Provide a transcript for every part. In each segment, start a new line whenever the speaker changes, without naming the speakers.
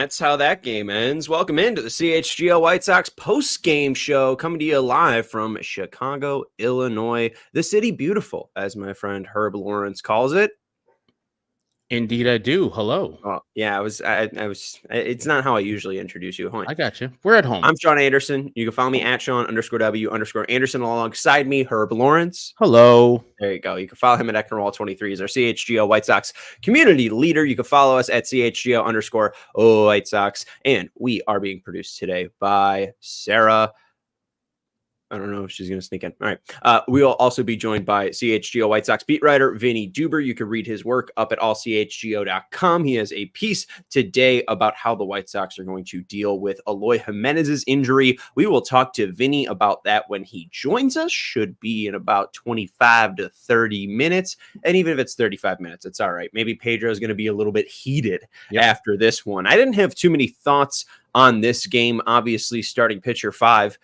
that's how that game ends. Welcome into the CHGO White Sox post-game show, coming to you live from Chicago, Illinois. The city beautiful, as my friend Herb Lawrence calls it.
Indeed, I do. Hello.
Oh, yeah, I was. It's not how I usually introduce you.
I got you. We're at home.
I'm Sean Anderson. You can follow me at Sean_W_Anderson alongside me, Herb Lawrence.
Hello.
There you go. You can follow him at Ecknerwall23. He's our CHGO White Sox community leader. You can follow us at CHGO White Sox. And we are being produced today by Sarah. I don't know if she's going to sneak in. All right. We will also be joined by CHGO White Sox beat writer Vinnie Duber. You can read his work up at allchgo.com. He has a piece today about how the White Sox are going to deal with Eloy Jiménez's injury. We will talk to Vinnie about that when he joins us. Should be in about 25 to 30 minutes. And even if it's 35 minutes, it's all right. Maybe Pedro is going to be a little bit heated after this one. I didn't have too many thoughts on this game. Obviously, starting pitcher 5,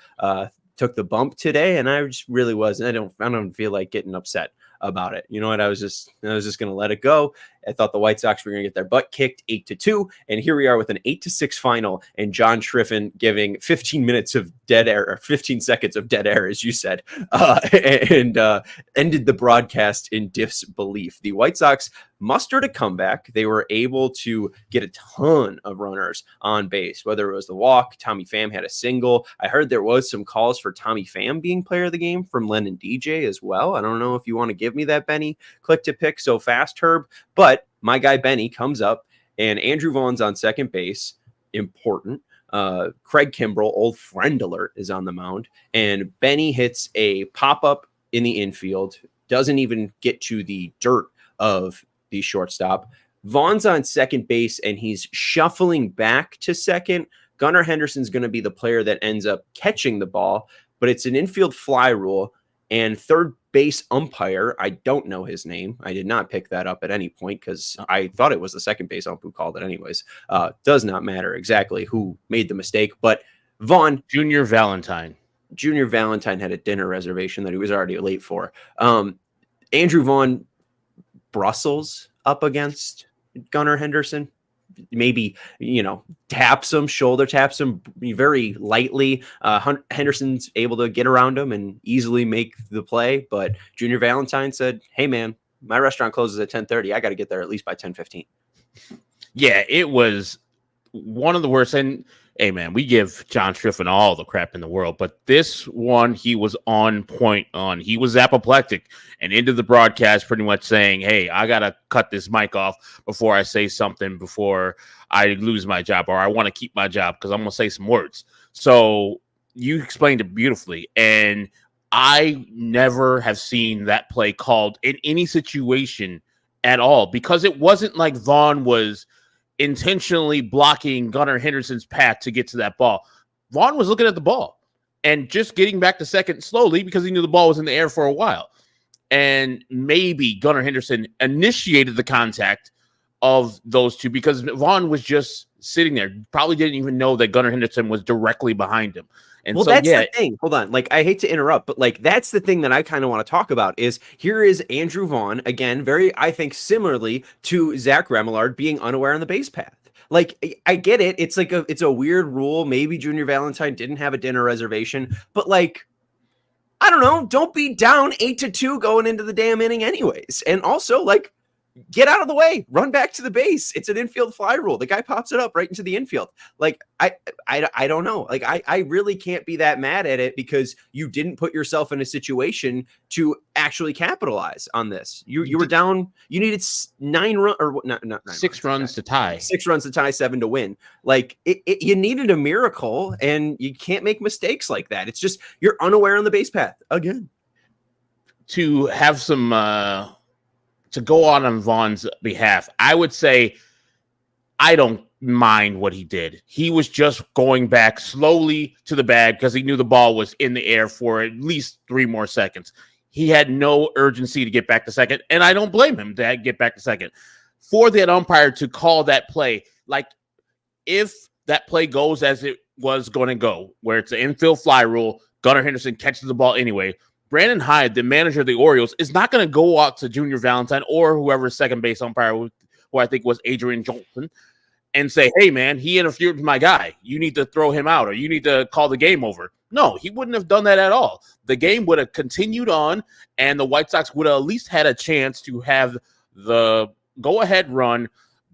took the bump today, and I just really wasn't. I don't feel like getting upset about it. You know what? I was just going to let it go. I thought the White Sox were going to get their butt kicked 8-2, and here we are with an 8-6 final, and John Triffin giving 15 minutes of dead air, or 15 seconds of dead air, as you said, and ended the broadcast in disbelief. The White Sox mustered a comeback. They were able to get a ton of runners on base, whether it was the walk, Tommy Pham had a single. I heard there was some calls for Tommy Pham being player of the game from Len and DJ as well. I don't know if you want to give me that, Benny. Click to pick so fast, Herb, but my guy Benny comes up, and Andrew Vaughn's on second base. Important. Craig Kimbrell, old friend alert, is on the mound, and Benny hits a pop-up in the infield, doesn't even get to the dirt of the shortstop. Vaughn's on second base, and he's shuffling back to second. Gunnar Henderson's going to be the player that ends up catching the ball, but it's an infield fly rule, and third base umpire, I don't know his name. I did not pick that up at any point because I thought it was the second base ump who called it anyways. Does not matter exactly who made the mistake, but Vaughn.
Junior Valentine
had a dinner reservation that he was already late for. Andrew Vaughn Brussels up against Gunnar Henderson. Maybe, shoulder taps him very lightly. Henderson's able to get around him and easily make the play. But Junior Valentine said, hey, man, my restaurant closes at 10:30. I got to get there at least by 10:15.
Yeah, it was one of the worst. And hey, man, we give John Triffin all the crap in the world, but this one he was on point on. He was apoplectic and into the broadcast pretty much saying, hey, I got to cut this mic off before I say something, before I lose my job, or I want to keep my job because I'm going to say some words. So you explained it beautifully. And I never have seen that play called in any situation at all, because it wasn't like Vaughn was intentionally blocking Gunnar Henderson's path to get to that ball. Vaughn was looking at the ball and just getting back to second slowly because he knew the ball was in the air for a while. And maybe Gunnar Henderson initiated the contact of those two because Vaughn was just sitting there. Probably didn't even know that Gunnar Henderson was directly behind him. And
well, that's the thing. Hold on. I hate to interrupt, but that's the thing that I kind of want to talk about is here is Andrew Vaughn, again, very, I think, similarly to Zach Remillard being unaware on the base path. I get it. It's it's a weird rule. Maybe Junior Valentine didn't have a dinner reservation, but I don't know. Don't be down 8-2 going into the damn inning anyways. And also get out of the way, run back to the base. It's an infield fly rule. The guy pops it up right into the infield. I don't know. I really can't be that mad at it because you didn't put yourself in a situation to actually capitalize on this. You were down. You needed 9 runs or not
6 runs to tie.
6 runs to tie, 7 to win. You needed a miracle, and you can't make mistakes like that. It's just you're unaware on the base path again.
To have some. To go on Vaughn's behalf, I would say I don't mind what he did. He was just going back slowly to the bag because he knew the ball was in the air for at least 3 more seconds. He had no urgency to get back to second, and I don't blame him to get back to second. For that umpire to call that play, if that play goes as it was going to go, where it's an infield fly rule, Gunnar Henderson catches the ball anyway, Brandon Hyde, the manager of the Orioles, is not going to go out to Junior Valentine or whoever's second base umpire, who I think was Adrian Johnson, and say, hey, man, he interfered with my guy. You need to throw him out or you need to call the game over. No, he wouldn't have done that at all. The game would have continued on, and the White Sox would have at least had a chance to have the go-ahead run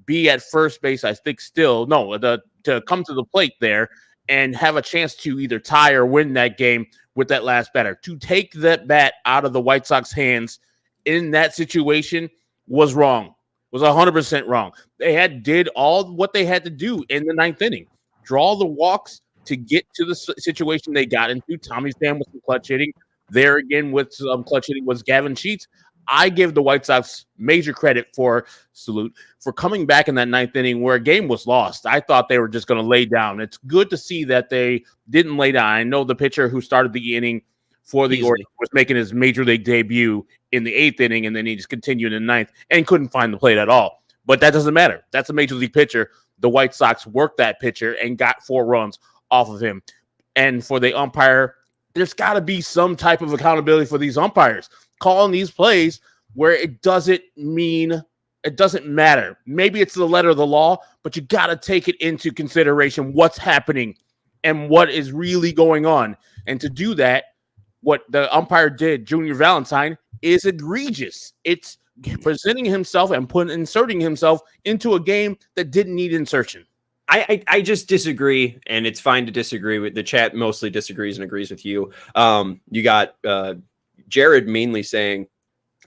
be at first base, I think to come to the plate there and have a chance to either tie or win that game with that last batter. To take that bat out of the White Sox hands in that situation was wrong. Was 100% wrong. They did all what they had to do in the ninth inning. Draw the walks to get to the situation they got into. Tommy Pham with some clutch hitting. There again with some clutch hitting was Gavin Sheets. I give the White Sox major credit for coming back in that ninth inning where a game was lost. I thought they were just going to lay down. It's good to see that they didn't lay down. I know the pitcher who started the inning for the Orioles was making his major league debut in the eighth inning, and then he just continued in the ninth and couldn't find the plate at all. But that doesn't matter. That's a major league pitcher. The White Sox worked that pitcher and got 4 runs off of him. And for the umpire, there's got to be some type of accountability for these umpires calling these plays where it doesn't matter. Maybe it's the letter of the law, but you got to take it into consideration what's happening and what is really going on. And to do that, what the umpire did, Junior Valentine, is egregious. It's presenting himself and inserting himself into a game that didn't need insertion.
I just disagree, and it's fine to disagree. With the chat mostly disagrees and agrees with you. You got Jared mainly saying,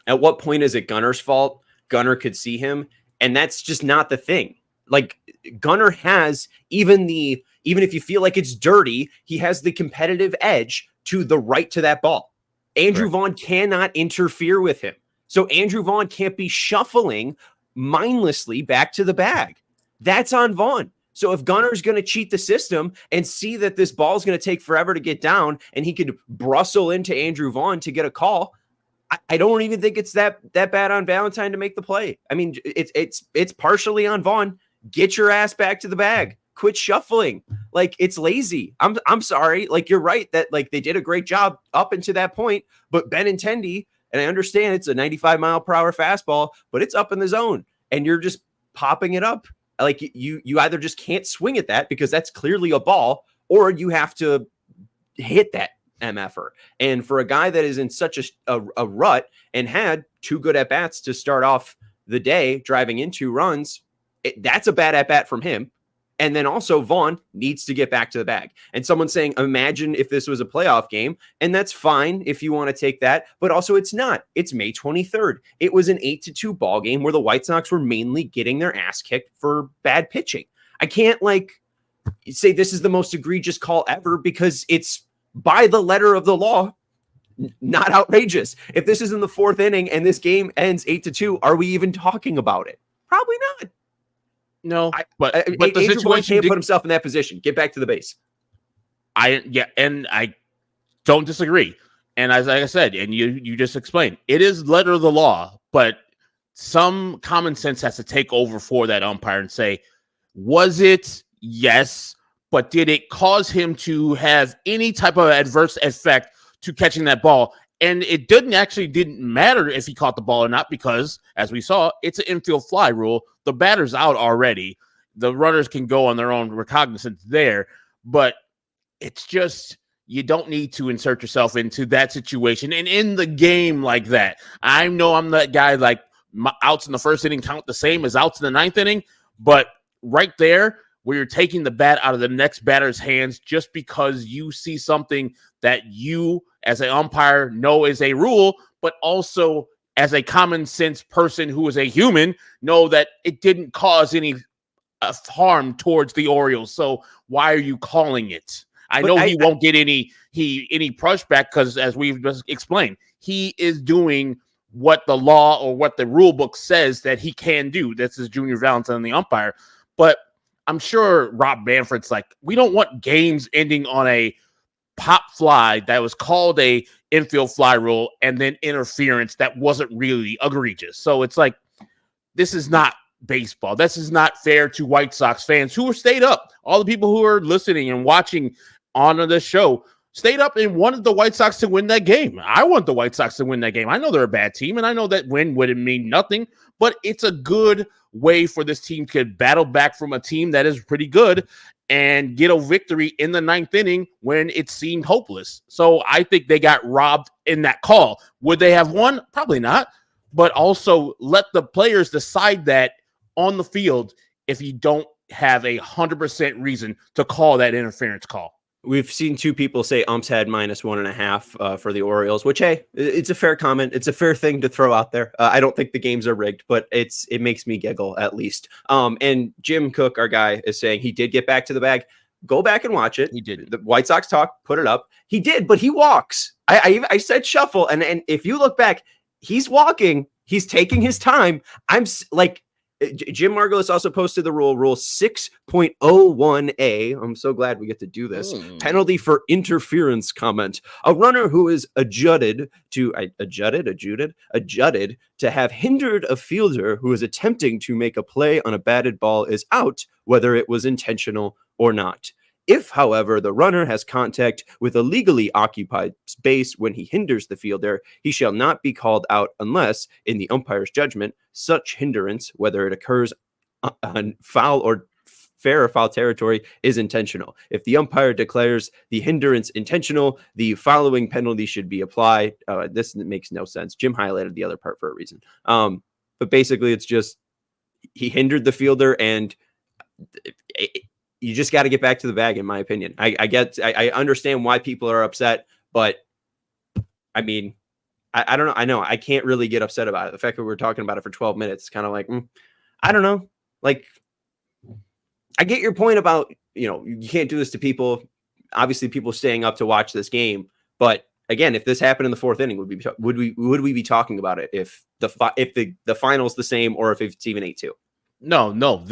at what point is it Gunner's fault? Gunner could see him, and that's just not the thing. Like, Gunner has even if you feel like it's dirty, he has the competitive edge to the right to that ball. Andrew Vaughn cannot interfere with him. So Andrew Vaughn can't be shuffling mindlessly back to the bag. That's on Vaughn. So if Gunner's going to cheat the system and see that this ball is going to take forever to get down and he could brustle into Andrew Vaughn to get a call, I don't even think it's that bad on Valentine to make the play. I mean, it's partially on Vaughn. Get your ass back to the bag. Quit shuffling. Like, it's lazy. I'm sorry. Like, you're right that like they did a great job up into that point, but Benintendi, and I understand it's a 95-mile-per-hour fastball, but it's up in the zone and you're just popping it up. Like, you either just can't swing at that because that's clearly a ball, or you have to hit that MFer. And for a guy that is in such a rut and had 2 good at-bats to start off the day, driving in 2 runs, that's a bad at-bat from him. And then also Vaughn needs to get back to the bag. And someone's saying, imagine if this was a playoff game. And that's fine if you want to take that. But also it's not. It's May 23rd. It was an 8-2 ball game where the White Sox were mainly getting their ass kicked for bad pitching. I can't say this is the most egregious call ever because it's by the letter of the law, not outrageous. If this is in the 4th inning and this game ends 8-2, are we even talking about it? Probably not.
No, but the
Andrew
situation
can't put himself in that position. Get back to the base.
And I don't disagree. And like I said, and you just explained, it is letter of the law, but some common sense has to take over for that umpire and say, was it? Yes, but did it cause him to have any type of adverse effect to catching that ball? And it didn't matter if he caught the ball or not, because as we saw, it's an infield fly rule. The batter's out already. The runners can go on their own recognizance there, but it's just, you don't need to insert yourself into that situation. And in the game like that, I know I'm that guy, like my outs in the 1st inning count the same as outs in the 9th inning, but right there, where you're taking the bat out of the next batter's hands just because you see something that you as an umpire know is a rule, but also as a common sense person who is a human know that it didn't cause any harm towards the Orioles. So why are you calling it? I know he won't get any pushback because, as we've just explained, he is doing what the law or what the rule book says that he can do. This is Junior Valentine, the umpire. But I'm sure Rob Manfred's like, we don't want games ending on a pop fly that was called a infield fly rule and then interference that wasn't really egregious. So it's like, this is not baseball. This is not fair to White Sox fans who stayed up. All the people who are listening and watching on the show stayed up and wanted the White Sox to win that game. I want the White Sox to win that game. I know they're a bad team, and I know that win wouldn't mean nothing, but it's a good way for this team to battle back from a team that is pretty good and get a victory in the 9th inning when it seemed hopeless. So I think they got robbed in that call. Would they have won? Probably not. But also let the players decide that on the field if you don't have 100% reason to call that interference call.
We've seen 2 people say umps had -1.5 for the Orioles, which, hey, it's a fair comment. It's a fair thing to throw out there. I don't think the games are rigged, but it makes me giggle at least. And Jim Cook, our guy, is saying he did get back to the bag. Go back and watch it.
He did.
The White Sox talk, put it up. He did, but he walks. I said shuffle, and if you look back, he's walking. He's taking his time. I'm like, Jim Margulis also posted the rule 6.01A. I'm so glad we get to do this. Penalty for interference comment. A runner who is adjudged to have hindered a fielder who is attempting to make a play on a batted ball is out, whether it was intentional or not. If, however, the runner has contact with a legally occupied space when he hinders the fielder, he shall not be called out unless, in the umpire's judgment, such hindrance, whether it occurs on foul or fair or foul territory, is intentional. If the umpire declares the hindrance intentional, the following penalty should be applied. This makes no sense. Jim highlighted the other part for a reason. But basically, it's just he hindered the fielder, and you just got to get back to the bag, in my opinion. I understand why people are upset, but I mean, I don't know. I know I can't really get upset about it. The fact that we're talking about it for 12 minutes, kind of like, I don't know. Like, I get your point about, you can't do this to people. Obviously, people staying up to watch this game. But again, if this happened in the 4th inning, would we be talking about it if the final's the same or if it's even 8-2?
No.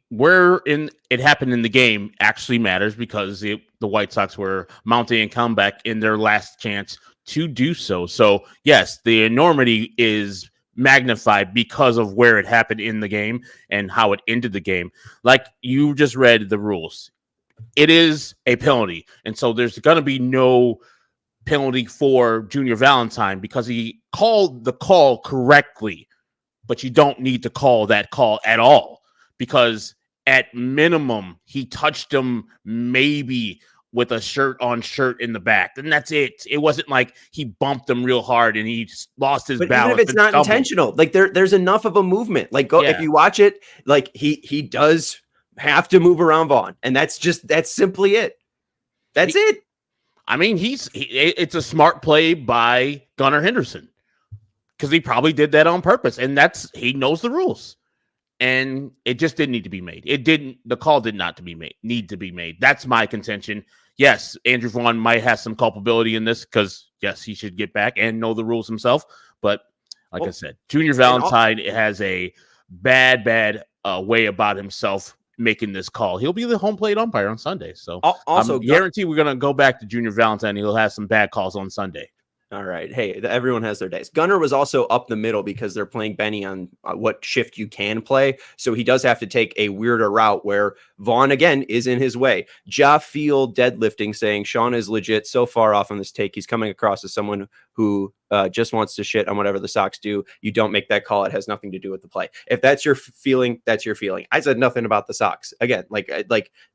Where it happened in the game actually matters because the White Sox were mounting a comeback in their last chance to do so. So yes, the enormity is magnified because of where it happened in the game and how it ended the game. Like you just read the rules. It is a penalty. And so there's going to be no penalty for Junior Valentine because he called the call correctly, but you don't need to call that call at all because at minimum, he touched him maybe with a shirt in the back. And that's it. It wasn't like he bumped him real hard and he lost his balance.
Even if it's not intentional, like there's enough of a movement. Like if you watch it, like he does have to move around Vaughn. And that's simply it. That's it.
I mean, it's a smart play by Gunnar Henderson because he probably did that on purpose. And he knows the rules. And it just didn't need to be made. The call did not need to be made. That's my contention. Yes, Andrew Vaughn might have some culpability in this because, yes, he should get back and know the rules himself. But like I said, Junior Valentine has a bad way about himself making this call. He'll be the home plate umpire on Sunday. So also, I guarantee we're going to go back to Junior Valentine. He'll have some bad calls on Sunday.
All right. Hey, everyone has their days. Gunnar was also up the middle because they're playing Benny on what shift you can play. So he does have to take a weirder route where Vaughn, again, is in his way. Ja Field deadlifting saying Sean is legit so far off on this take. He's coming across as someone who just wants to shit on whatever the Sox do. You don't make that call. It has nothing to do with the play. If that's your feeling, that's your feeling. I said nothing about the Sox. Again, like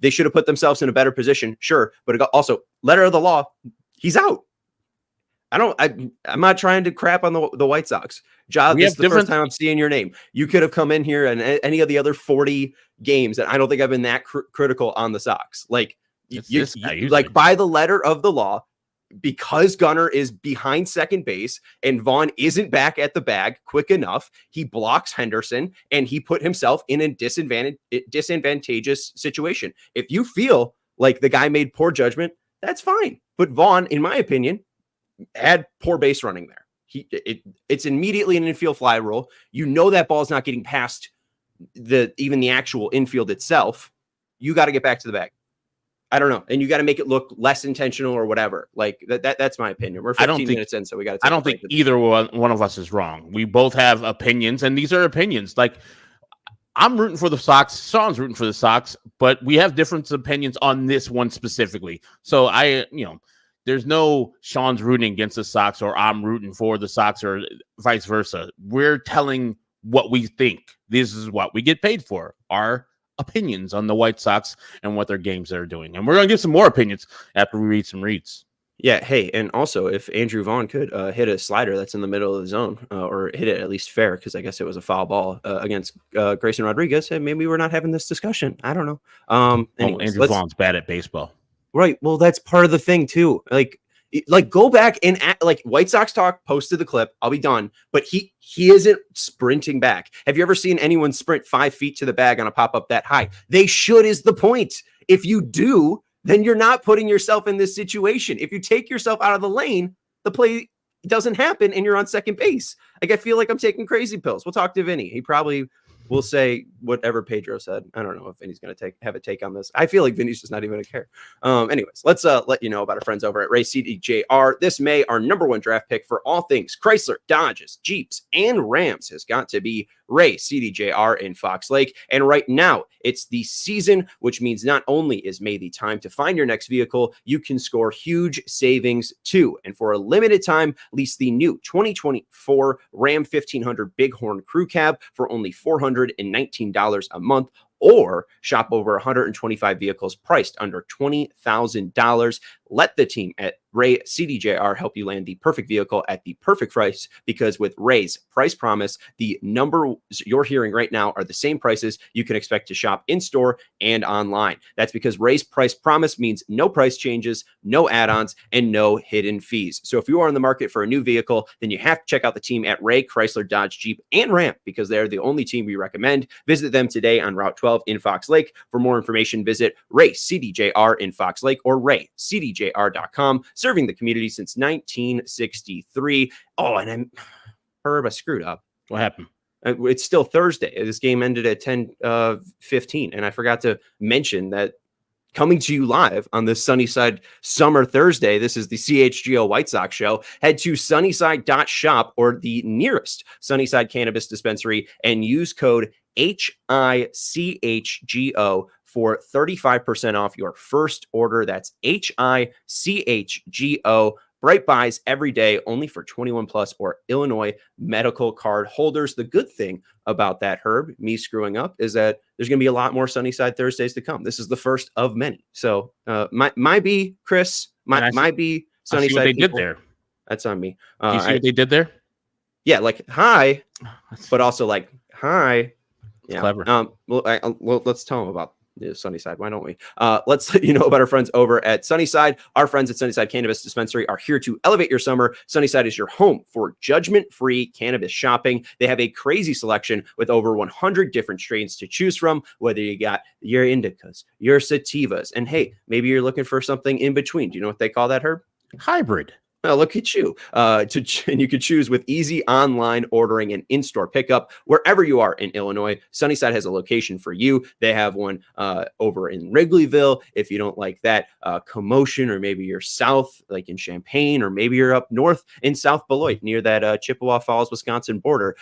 they should have put themselves in a better position. Sure. But also, letter of the law, he's out. I'm not trying to crap on the White Sox. This is the first time I'm seeing your name. You could have come in here and any of the other 40 games, and I don't think I've been that critical on the Sox. Like, by the letter of the law, because Gunnar is behind second base and Vaughn isn't back at the bag quick enough, he blocks Henderson and he put himself in a disadvantageous situation. If you feel like the guy made poor judgment, that's fine. But Vaughn, in my opinion, had poor base running there. It's immediately an infield fly rule. You know that ball's not getting past even the actual infield itself. You got to get back to the bag. I don't know, and you got to make it look less intentional or whatever. Like that's my opinion. We're 15 minutes in, so we got to.
I don't think either one of us is wrong. We both have opinions, and these are opinions. Like I'm rooting for the Sox. Sean's rooting for the Sox, but we have different opinions on this one specifically. So there's no Sean's rooting against the Sox or I'm rooting for the Sox or vice versa. We're telling what we think. this is what we get paid for, our opinions on the White Sox and what their games are doing. And we're going to give some more opinions after we read some reads.
Yeah. Hey, and also if Andrew Vaughn could hit a slider that's in the middle of the zone or hit it at least fair, because I guess it was a foul ball against Grayson Rodriguez, and maybe we're not having this discussion. I don't know. Anyways,
Andrew Vaughn's bad at baseball.
Right. Well, that's part of the thing too. Like go back and like White Sox Talk posted the clip. I'll be done. But he isn't sprinting back. Have you ever seen anyone sprint 5 feet to the bag on a pop-up that high? They should is the point. If you do, then you're not putting yourself in this situation. If you take yourself out of the lane, the play doesn't happen and you're on second base. Like, I feel like I'm taking crazy pills. We'll talk to Vinny. He probably will say whatever Pedro said. I don't know if Vinny's going to have a take on this. I feel like Vinny's just not even going to care. Anyways, let's let you know about our friends over at Ray CDJR. This May, our #1 draft pick for all things Chrysler, Dodges, Jeeps, and Rams has got to be Ray CDJR in Fox Lake. And right now, it's the season, which means not only is May the time to find your next vehicle, you can score huge savings too. And for a limited time, lease the new 2024 Ram 1500 Bighorn Crew Cab for only $419 a month, or shop over 125 vehicles priced under $20,000. Let the team at Ray CDJR help you land the perfect vehicle at the perfect price, because with Ray's price promise, the numbers you're hearing right now are the same prices you can expect to shop in store and online. That's because Ray's price promise means no price changes, no add-ons, and no hidden fees. So if you are in the market for a new vehicle, then you have to check out the team at Ray, Chrysler, Dodge, Jeep, and Ram, because they're the only team we recommend. Visit them today on Route 12 in Fox Lake. For more information, visit Ray CDJR in Fox Lake or raycdjr.com. Serving the community since 1963. Oh, and I screwed up.
What happened?
It's still Thursday. This game ended at 10:15, and I forgot to mention that coming to you live on this Sunnyside Summer Thursday, this is the CHGO White Sox show. Head to sunnyside.shop or the nearest Sunnyside cannabis dispensary and use code HICHGO for 35% off your first order. That's HICHGO. Bright buys every day, only for 21 plus or Illinois medical card holders. The good thing about that, Herb, me screwing up, is that there's going to be a lot more Sunnyside Thursdays to come. This is the first of many. So might be Chris, might be Sunnyside.
I see what they did there.
That's on me.
You see what they did there?
Yeah, like hi, but also like hi. Yeah.
Clever.
Well, let's tell them about Sunnyside. Why don't we? Let's let you know about our friends over at Sunnyside. Our friends at Sunnyside Cannabis Dispensary are here to elevate your summer. Sunnyside is your home for judgment-free cannabis shopping. They have a crazy selection with over 100 different strains to choose from, whether you got your indicas, your sativas, and hey, maybe you're looking for something in between. Do you know what they call that, Herb?
Hybrid.
Oh, look at you. And you can choose with easy online ordering and in-store pickup wherever you are in Illinois. Sunnyside has a location for you. They have one over in Wrigleyville. If you don't like that commotion, or maybe you're south, like in Champaign, or maybe you're up north in South Beloit near that Chippewa Falls, Wisconsin border,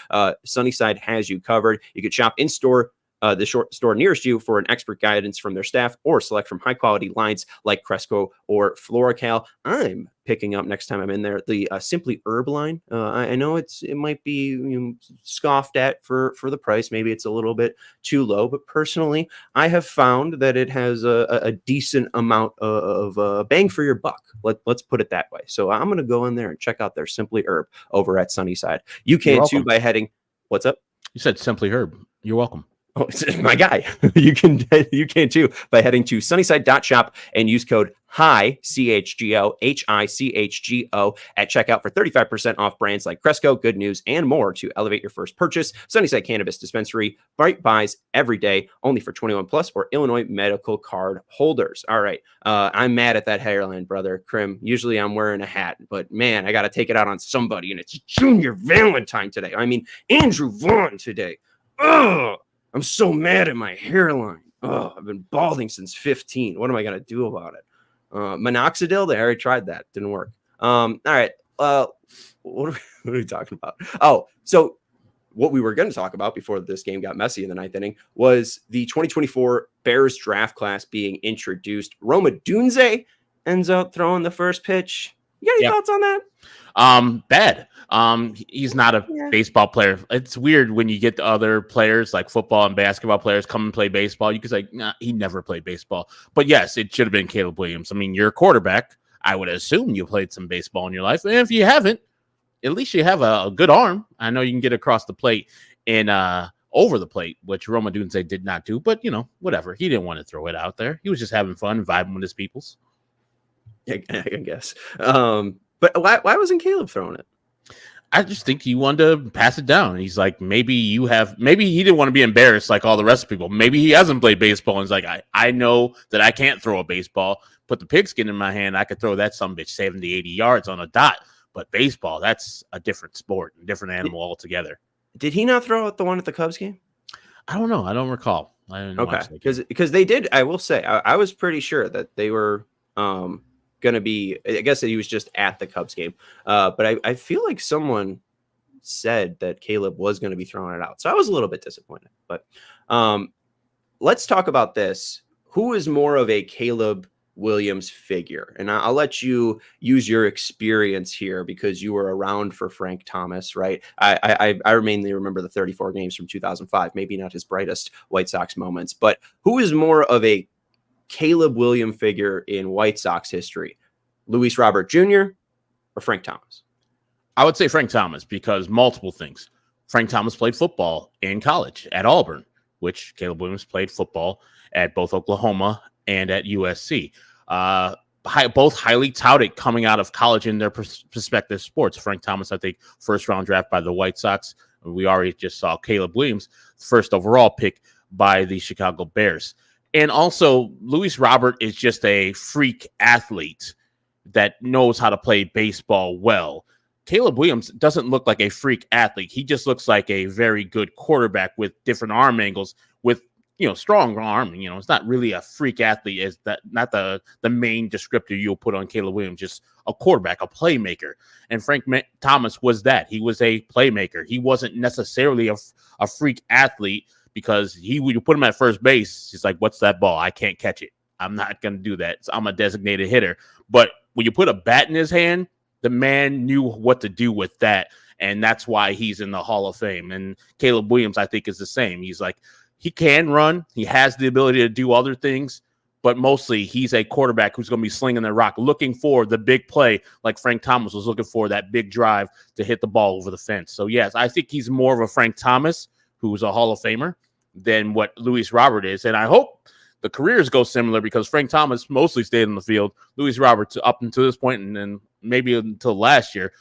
Sunnyside has you covered. You could shop in-store, the store nearest you, for an expert guidance from their staff, or select from high quality lines like Cresco or Floracal. I'm picking up next time I'm in there the Simply Herb line. I know it might be scoffed at for the price. Maybe it's a little bit too low, but personally, I have found that it has a decent amount of bang for your buck. Let's put it that way. So I'm going to go in there and check out their Simply Herb over at Sunnyside. You can too by heading. What's up?
You said Simply Herb. You're welcome.
Oh, my guy. You can too by heading to sunnyside.shop and use code HICHGO, HICHGO at checkout for 35% off brands like Cresco, Good News, and more to elevate your first purchase. Sunnyside Cannabis Dispensary, bright buys every day, only for 21 plus or Illinois medical card holders. All right. I'm mad at that hairline, brother. Krim. Usually I'm wearing a hat, but man, I got to take it out on somebody, and it's Junior Valentine today. I mean, Andrew Vaughn today. Ugh. I'm so mad at my hairline. Oh, I've been balding since 15. What am I going to do about it? Minoxidil, they already tried that. Didn't work. All right. What are we talking about? Oh, so what we were going to talk about before this game got messy in the ninth inning was the 2024 Bears draft class being introduced. Roma Dunze ends up throwing the first pitch. You got any thoughts on that?
Bad. He's not a baseball player. It's weird when you get the other players like football and basketball players come and play baseball. You could say, nah, he never played baseball. But yes, it should have been Caleb Williams. I mean, you're a quarterback. I would assume you played some baseball in your life. And if you haven't, at least you have a good arm. I know you can get across the plate and over the plate, which Roma Dunze did not do. But, whatever. He didn't want to throw it out there. He was just having fun, vibing with his peoples.
I guess. But why wasn't Caleb throwing it?
I just think he wanted to pass it down. He's like, maybe he didn't want to be embarrassed like all the rest of people. Maybe he hasn't played baseball and he's like, I know that I can't throw a baseball. Put the pigskin in my hand, I could throw that sumbitch 70, 80 yards on a dot. But baseball, that's a different sport, a different animal altogether.
Did he not throw out the one at the Cubs game?
I don't know. I don't recall. I didn't watch that
because they did. I will say, I was pretty sure that they were going to be, I guess that he was just at the Cubs game. But I feel like someone said that Caleb was going to be throwing it out. So I was a little bit disappointed. But let's talk about this. Who is more of a Caleb Williams figure? And I'll let you use your experience here because you were around for Frank Thomas, right? I mainly remember the 34 games from 2005, maybe not his brightest White Sox moments, but who is more of a Caleb Williams figure in White Sox history, Luis Robert Jr. or Frank Thomas?
I would say Frank Thomas because multiple things. Frank Thomas played football in college at Auburn, which Caleb Williams played football at both Oklahoma and at USC. Both highly touted coming out of college in their respective sports. Frank Thomas, I think, first round draft by the White Sox. We already just saw Caleb Williams, first overall pick by the Chicago Bears. And also, Luis Robert is just a freak athlete that knows how to play baseball well. Caleb Williams doesn't look like a freak athlete. He just looks like a very good quarterback with different arm angles, with strong arm. It's not really a freak athlete. Is that not the main descriptor you'll put on Caleb Williams? Just a quarterback, a playmaker. And Frank Thomas was that. He was a playmaker. He wasn't necessarily a freak athlete. Because when you put him at first base, he's like, what's that ball? I can't catch it. I'm not going to do that. So I'm a designated hitter. But when you put a bat in his hand, the man knew what to do with that. And that's why he's in the Hall of Fame. And Caleb Williams, I think, is the same. He's like, he can run. He has the ability to do other things. But mostly he's a quarterback who's going to be slinging the rock, looking for the big play like Frank Thomas was looking for, that big drive to hit the ball over the fence. So, yes, I think he's more of a Frank Thomas, who's a Hall of Famer, than what Luis Robert is. And I hope the careers go similar because Frank Thomas mostly stayed on the field. Luis Robert, up until this point, and then maybe until last year,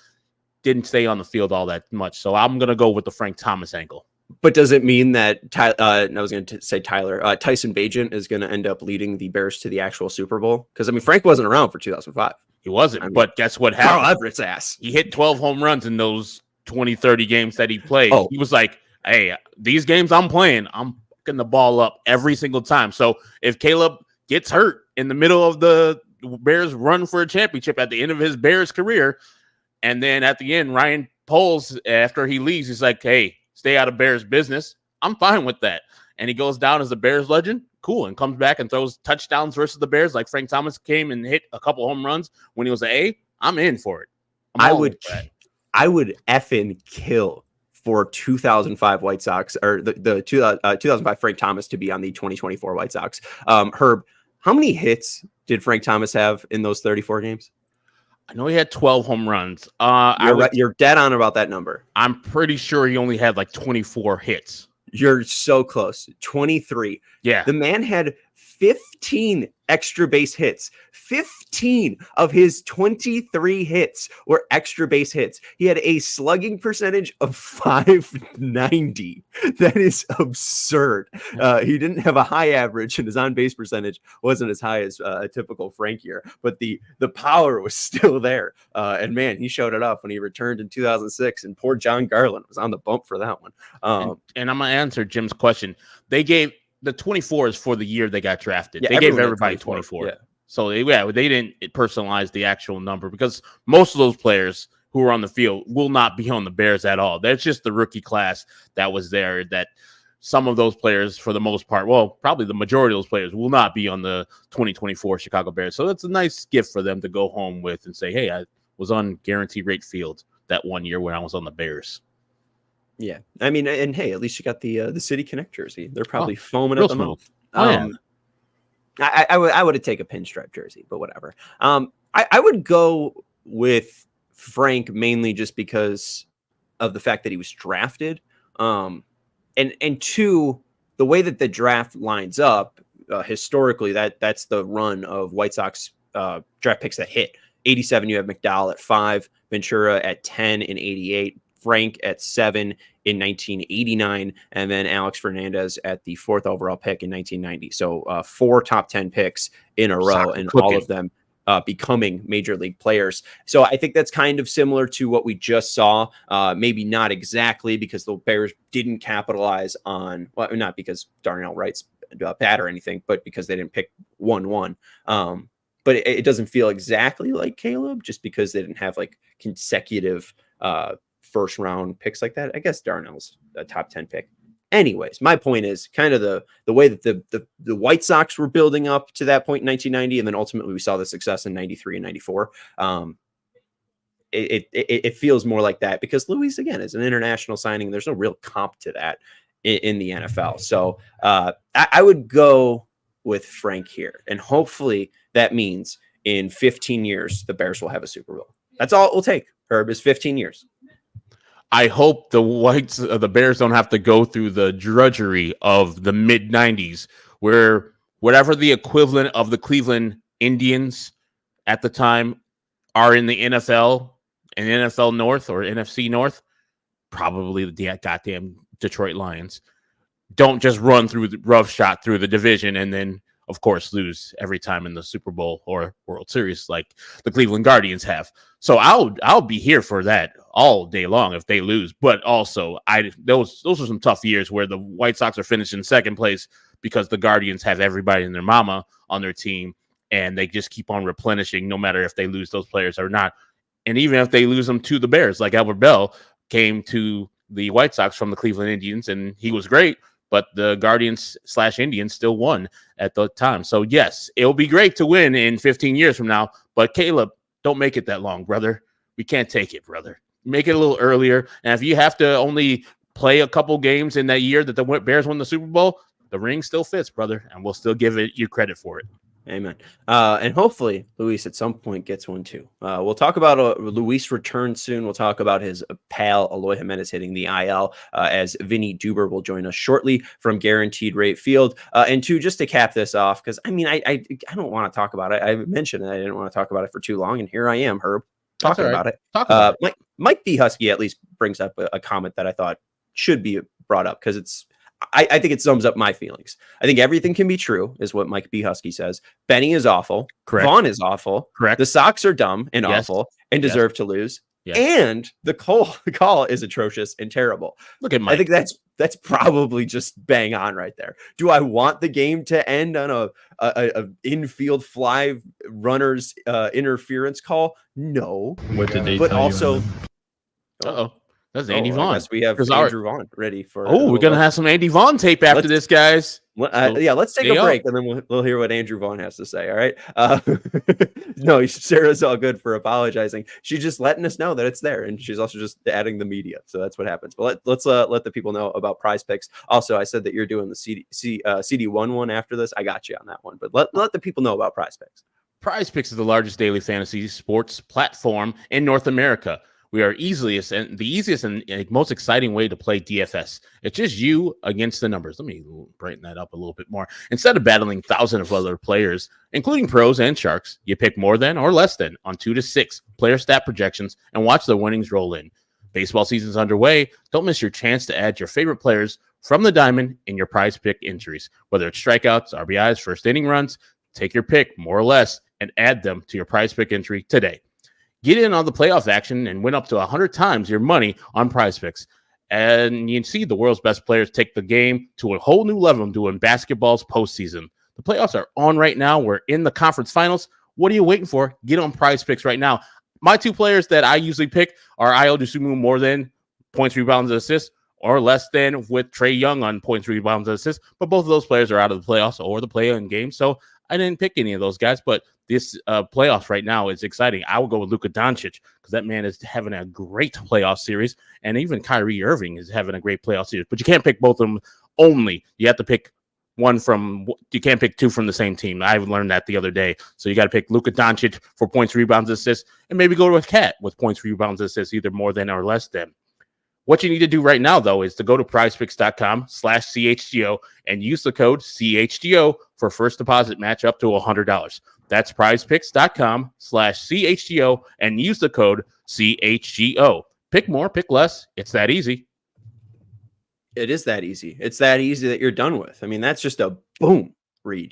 didn't stay on the field all that much. So I'm going to go with the Frank Thomas angle.
But does it mean that I was going to say Tyson Bagent is going to end up leading the Bears to the actual Super Bowl? Because, Frank wasn't around for 2005.
He wasn't, but guess what happened?
Carl Everett's ass.
He hit 12 home runs in those 20, 30 games that he played. He was like, hey, these games I'm playing, I'm picking the ball up every single time. So if Caleb gets hurt in the middle of the Bears run for a championship at the end of his Bears career, and then at the end, Ryan Poles, after he leaves, he's like, hey, stay out of Bears business. I'm fine with that. And he goes down as a Bears legend. Cool. And comes back and throws touchdowns versus the Bears like Frank Thomas came and hit a couple home runs when he was an A. I'm in for it. I would
effing kill for 2005 White Sox, or the 2005 Frank Thomas to be on the 2024 White Sox. Herb, how many hits did Frank Thomas have in those 34 games?
I know he had 12 home runs.
You're dead on about that number.
I'm pretty sure he only had like 24 hits.
You're so close. 23.
Yeah.
The man had 15 extra base hits. 15 of his 23 hits were extra base hits. He had a slugging percentage of 590. That is absurd. He didn't have a high average, and his on-base percentage wasn't as high as a typical Frank year, but the power was still there. And man, he showed it off when he returned in 2006, and poor John Garland was on the bump for that one.
And I'm going to answer Jim's question. They gave the 24s for the year they got drafted.
Yeah,
they gave everybody 24. Yeah. So they didn't personalize the actual number because most of those players who are on the field will not be on the Bears at all. That's just the rookie class that was there, that some of those players, for the most part, well, probably the majority of those players will not be on the 2024 Chicago Bears. So that's a nice gift for them to go home with and say, hey, I was on Guaranteed Rate Field that one year when I was on the Bears.
Yeah, I mean, and hey, at least you got the City Connect jersey. They're probably foaming
real
at the
smooth.
mouth. I would have taken a pinstripe jersey, but whatever. I would go with Frank mainly just because of the fact that he was drafted. And two, the way that the draft lines up historically, that's the run of White Sox draft picks that hit. 87, you have McDowell at 5, Ventura at 10 in 88, Frank at 7 in 1989, and then Alex Fernandez at the 4th overall pick in 1990. So 4 top 10 picks in a row, and all of them becoming major league players. So I think that's kind of similar to what we just saw. Maybe not exactly, because the Bears didn't capitalize on, well, not because Darnell Wright's bad or anything, but because they didn't pick 1-1. But it doesn't feel exactly like Caleb, just because they didn't have like consecutive first round picks like that. I guess Darnell's a top 10 pick. Anyways, my point is kind of the way that the White Sox were building up to that point in 1990, and then ultimately we saw the success in 93 and 94. It feels more like that, because Luis, again, is an international signing. There's no real comp to that in the NFL. So I would go with Frank here, and hopefully that means in 15 years the Bears will have a Super Bowl. That's all it will take, Herb, is 15 years.
I hope the Bears don't have to go through the drudgery of the mid 90s, where whatever the equivalent of the Cleveland Indians at the time are in the NFL and NFL North or NFC North, probably the goddamn Detroit Lions, don't just run through the rough shot through the division and then, of course, lose every time in the Super Bowl or World Series like the Cleveland Guardians have. So I'll be here for that all day long if they lose. But also, those are some tough years where the White Sox are finishing second place because the Guardians have everybody and their mama on their team, and they just keep on replenishing no matter if they lose those players or not. And even if they lose them to the Bears, like Albert Bell came to the White Sox from the Cleveland Indians, and he was great, but the Guardians/Indians still won at the time. So, yes, it'll be great to win in 15 years from now. But, Caleb, don't make it that long, brother. We can't take it, brother. Make it a little earlier. And if you have to only play a couple games in that year that the Bears won the Super Bowl, the ring still fits, brother, and we'll still give you credit for it.
Amen. And hopefully Luis at some point gets one too. We'll talk about Luis return soon. We'll talk about his pal Eloy Jiménez hitting the IL as Vinnie Duber will join us shortly from Guaranteed Rate Field. And two, just to cap this off, because I mean, I don't want to talk about it. I mentioned that I didn't want to talk about it for too long, and here I am, Herb, talking about it. Mike B. Husky at least brings up a comment that I thought should be brought up, because I think it sums up my feelings. I think everything can be true, is what Mike B. Husky says. Benny is awful.
Correct.
Vaughn is awful.
Correct.
The Sox are dumb and awful and deserve to lose. Yes. And the call is atrocious and terrible.
Look at Mike.
I think that's probably just bang on right there. Do I want the game to end on a infield fly runner's interference call? No.
What did they
but
tell
also,
you?
Uh-oh. That's Andy Vaughn.
We have Andrew Vaughn ready for.
Oh, we're gonna have some Andy Vaughn tape after this, guys.
Let's take a break and then we'll hear what Andrew Vaughn has to say. All right. No, Sarah's all good for apologizing. She's just letting us know that it's there, and she's also just adding the media. So that's what happens. But let's let the people know about PrizePicks. Also, I said that you're doing the CD1 one after this. I got you on that one, but let the people know about PrizePicks.
PrizePicks is the largest daily fantasy sports platform in North America. We are the easiest and most exciting way to play DFS. It's just you against the numbers. Let me brighten that up a little bit more. Instead of battling thousands of other players, including pros and sharks, you pick more than or less than on 2 to 6 player stat projections and watch the winnings roll in. Baseball season's underway. Don't miss your chance to add your favorite players from the diamond in your prize pick entries. Whether it's strikeouts, RBIs, first inning runs, take your pick, more or less, and add them to your prize pick entry today. Get in on the playoff action and win up to 100 times your money on PrizePicks. And you can see the world's best players take the game to a whole new level doing basketball's postseason. The playoffs are on right now. We're in the conference finals. What are you waiting for? Get on PrizePicks right now. My 2 players that I usually pick are Ayo Dosunmu more than points, rebounds, and assists, or less than with Trae Young on points, rebounds, and assists. But both of those players are out of the playoffs or the play-in game. So I didn't pick any of those guys, but this playoffs right now is exciting. I will go with Luka Doncic because that man is having a great playoff series, and even Kyrie Irving is having a great playoff series. But you can't pick both of them only. You have to pick you can't pick two from the same team. I learned that the other day. So you got to pick Luka Doncic for points, rebounds, assists, and maybe go to a cat with points, rebounds, assists, either more than or less than. What you need to do right now, though, is to go to prizepicks.com/CHGO and use the code CHGO for first deposit match up to $100. That's prizepicks.com/CHGO and use the code CHGO. Pick more, pick less. It's that easy.
It is that easy. It's that easy that you're done with. I mean, that's just a boom read.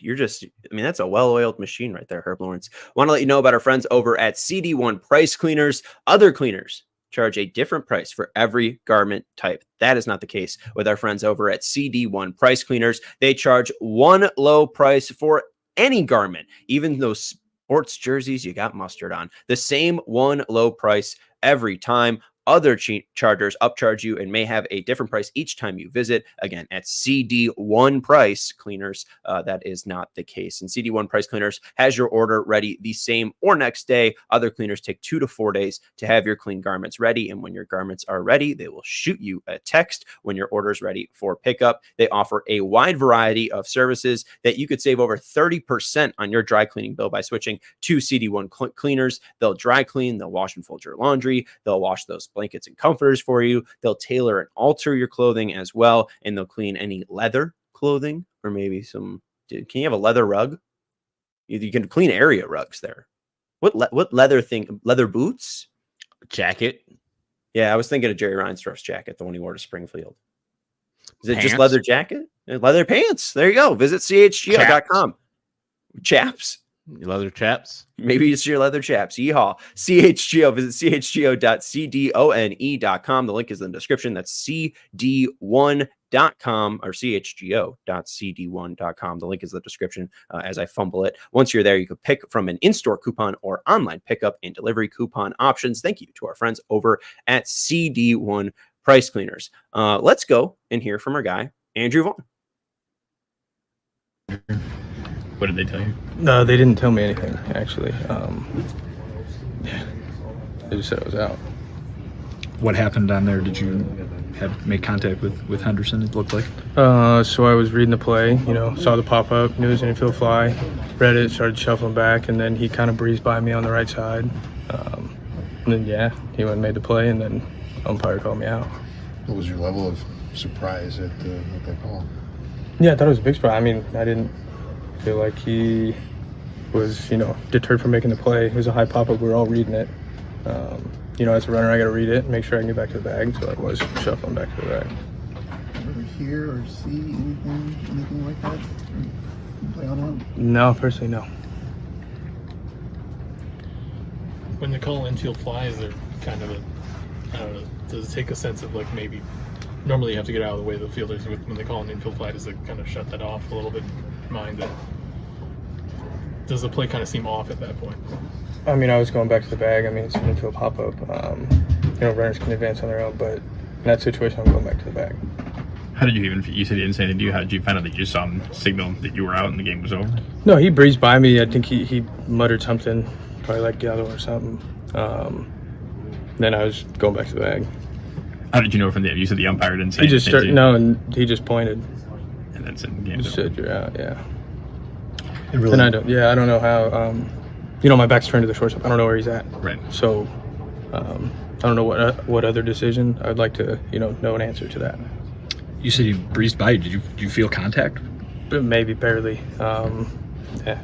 That's a well-oiled machine right there, Herb Lawrence. Want to let you know about our friends over at CD1 Price Cleaners. Other cleaners charge a different price for every garment type. That is not the case with our friends over at CD1 Price Cleaners. They charge one low price for any garment, even those sports jerseys you got mustard on. The same one low price every time. Other chargers upcharge you and may have a different price each time you visit. Again, at CD1 Price Cleaners, that is not the case. And CD1 Price Cleaners has your order ready the same or next day. Other cleaners take 2 to 4 days to have your clean garments ready. And when your garments are ready, they will shoot you a text when your order is ready for pickup. They offer a wide variety of services that you could save over 30% on your dry cleaning bill by switching to CD1 cleaners. They'll dry clean, they'll wash and fold your laundry, they'll wash those blankets and comforters for you. They'll tailor and alter your clothing as well, and they'll clean any leather clothing or maybe some. Can you have a leather rug? You can clean area rugs there. What leather thing? Leather boots?
Jacket.
Yeah, I was thinking of Jerry Reinsdorf's jacket, the one he wore to Springfield. Is it
Pants.
just leather jacket? Leather pants. There you go. Visit chgo.com. Chaps.
Leather chaps.
Maybe it's your leather chaps. Yeehaw. CHGO. Visit chgo.cdone.com. The link is in the description. That's cd1.com or chgo.cd1.com. The link is in the description as I fumble it. Once you're there, you can pick from an in-store coupon or online pickup and delivery coupon options. Thank you to our friends over at CD1 Price Cleaners. Let's go and hear from our guy, Andrew Vaughn.
What did they tell you?
No, they didn't tell me anything, actually. They just said it was out.
What happened down there? Did you make contact with Henderson, it looked like?
So I was reading the play, saw the pop-up, knew it was an infield fly, read it, started shuffling back, and then he kind of breezed by me on the right side. And then, he went and made the play, and then umpire called me out.
What was your level of surprise at that call?
Yeah, I thought it was a big surprise. I mean, I didn't feel like he was, deterred from making the play. It was a high pop-up. We were all reading it. As a runner, I got to read it and make sure I can get back to the bag. So I was shuffling back to the bag.
Ever hear or see anything like that? Play on?
No, personally, no.
When they call infield fly, is there kind of I don't know, does it take a sense of like maybe normally you have to get out of the way of the fielders when they call an infield fly? Does it kind of shut that off a little bit? Mind that? Does the play kind of seem off at that point?
I mean, I was going back to the bag. I mean, it's an infield pop-up. Runners can advance on their own, but in that situation, I'm going back to the bag.
How did you said he didn't say anything to you. How did you find out that you saw him signal that you were out and the game was over?
No, he breezed by me. I think he muttered something, probably like Gallo or something. Then I was going back to the bag.
How did you know from the? You said the umpire didn't say.
He just and he just pointed.
And then said, "Game
just said you're out." Yeah.
Really?
And I don't know how. My back's turned to the shortstop. I don't know where he's at.
Right.
So, I don't know what other decision. I'd like to know an answer to that.
You said you breezed by. Did you feel contact?
Maybe barely. Yeah.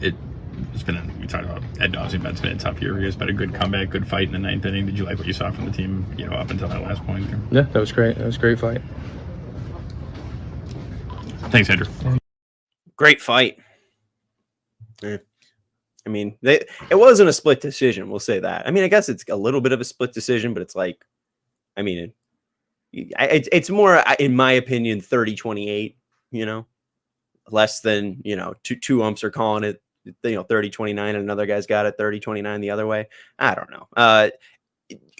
It's been we talked about ad nauseum, but it's been a tough year. You guys had a good comeback, good fight in the ninth inning. Did you like what you saw from the team, up until that last point?
Yeah, that was great. That was a great fight.
Thanks, Andrew.
Great fight. I mean, it wasn't a split decision. We'll say that. I mean, I guess it's a little bit of a split decision, but it's like, I mean, it's more, in my opinion, 30-28, less than, two umps are calling it, 30-29 and another guy's got it 30-29 the other way. I don't know.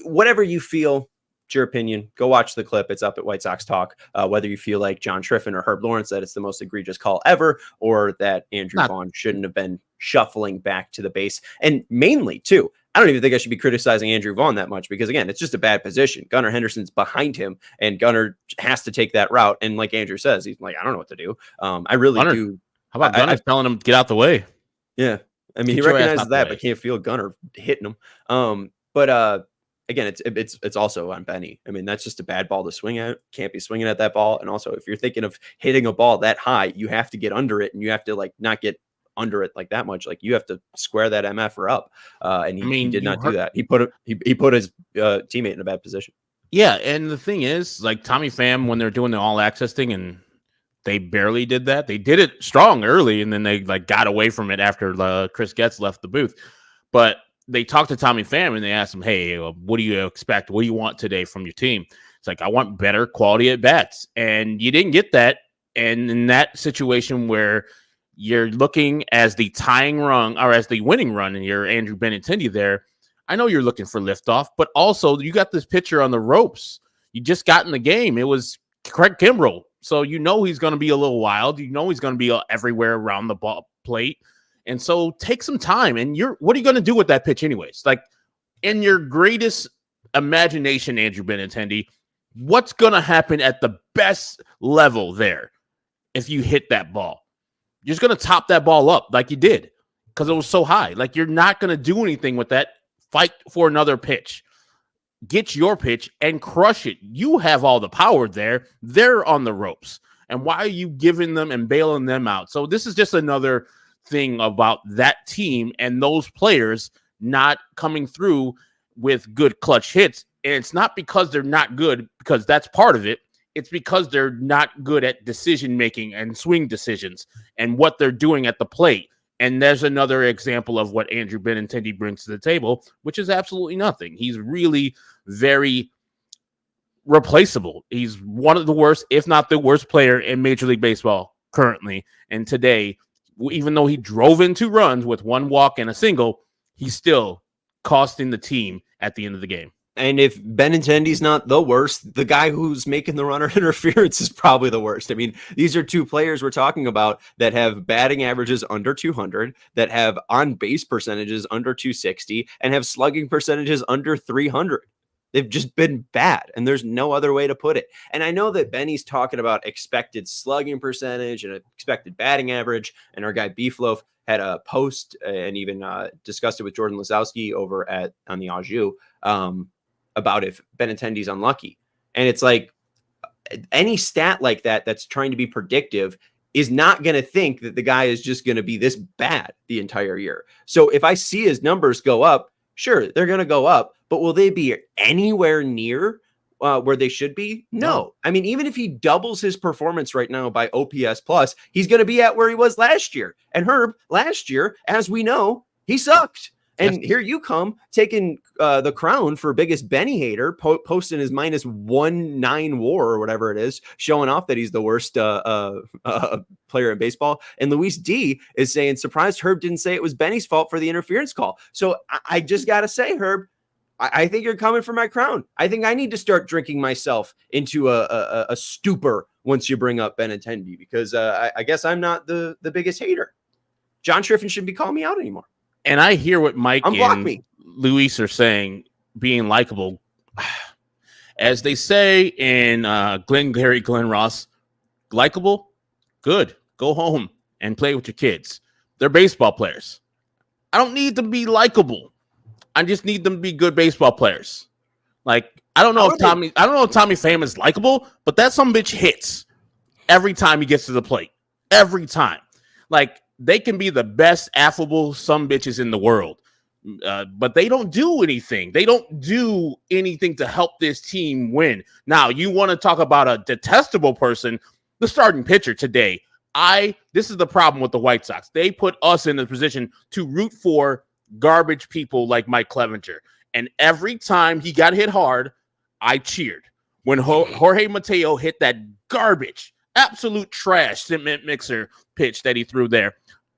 Whatever you feel It's your opinion. Go watch the clip. It's up at White Sox Talk. Whether you feel like John Triffin or Herb Lawrence that it's the most egregious call ever, or that Andrew Vaughn shouldn't have been shuffling back to the base. And mainly, too, I don't even think I should be criticizing Andrew Vaughn that much because, again, it's just a bad position. Gunnar Henderson's behind him, and Gunnar has to take that route. And like Andrew says, he's like, I don't know what to do. I really do.
How about Gunnar telling him, get out the way?
Yeah. I mean, he recognizes that, but can't feel Gunnar hitting him. Again, it's also on Benny. I mean, that's just a bad ball to swing at. Can't be swinging at that ball. And also, if you're thinking of hitting a ball that high, you have to get under it, and you have to like not get under it like that much. Like you have to square that MFer up. And he did not do that. He put his teammate in a bad position.
Yeah, and the thing is, like Tommy Pham, when they're doing the all access thing, and they barely did that. They did it strong early, and then they like got away from it after Chris Getz left the booth. But they talked to Tommy Pham and they asked him, hey, what do you expect? What do you want today from your team? It's like, I want better quality at bats. And you didn't get that. And in that situation where you're looking as the tying run or as the winning run and you're Andrew Benintendi there, I know you're looking for liftoff, but also you got this pitcher on the ropes. You just got in the game. It was Craig Kimbrell. So you know he's going to be a little wild. You know he's going to be everywhere around the ball plate. And so take some time. And what are you going to do with that pitch anyways? Like in your greatest imagination, Andrew Benintendi, what's going to happen at the best level there if you hit that ball? You're just going to top that ball up like you did because it was so high. Like you're not going to do anything with that. Fight for another pitch. Get your pitch and crush it. You have all the power there. They're on the ropes. And why are you giving them and bailing them out? So this is just another thing about that team and those players not coming through with good clutch hits. And it's not because they're not good, because that's part of it. It's because they're not good at decision making and swing decisions and what they're doing at the plate. And there's another example of what Andrew Benintendi brings to the table, which is absolutely nothing. He's really very replaceable. He's one of the worst, if not the worst player in Major League Baseball currently. And today, even though he drove in 2 runs with 1 walk and a single, he's still costing the team at the end of the game.
And if Benintendi's not the worst, the guy who's making the runner interference is probably the worst. I mean, these are 2 players we're talking about that have batting averages under 200, that have on-base percentages under 260, and have slugging percentages under 300. They've just been bad, and there's no other way to put it. And I know that Benny's talking about expected slugging percentage and expected batting average, and our guy Beefloaf had a post and even discussed it with Jordan Lazowski over on the Au Jus about if Benintendi's unlucky. And it's like any stat like that that's trying to be predictive is not going to think that the guy is just going to be this bad the entire year. So if I see his numbers go up, sure, they're going to go up, but will they be anywhere near where they should be? No. I mean, even if he doubles his performance right now by OPS plus, he's going to be at where he was last year. And Herb, last year, as we know, he sucked. And here you come taking the crown for biggest Benny hater, posting his -19 WAR or whatever it is, showing off that he's the worst player in baseball. And Luis D is saying, surprised Herb didn't say it was Benny's fault for the interference call. So I just got to say, Herb, I think you're coming for my crown. I think I need to start drinking myself into a stupor once you bring up Benintendi, because I guess I'm not the biggest hater. John Triffin shouldn't be calling me out anymore.
And I hear what Mike and Luis are saying, being likable. As they say in Glenn Ross, likable, good. Go home and play with your kids. They're baseball players. I don't need them to be likable. I just need them to be good baseball players. Like, I don't know if Tommy Pham is likable, but that some bitch hits every time he gets to the plate. Every time. Like, they can be the best affable some bitches in the world, but they don't do anything. They don't do anything to help this team win. Now, you want to talk about a detestable person, the starting pitcher today. This is the problem with the White Sox. They put us in the position to root for garbage people like Mike Clevenger. And every time he got hit hard, I cheered. When Jorge Mateo hit that garbage, absolute trash cement mixer pitch that he threw there.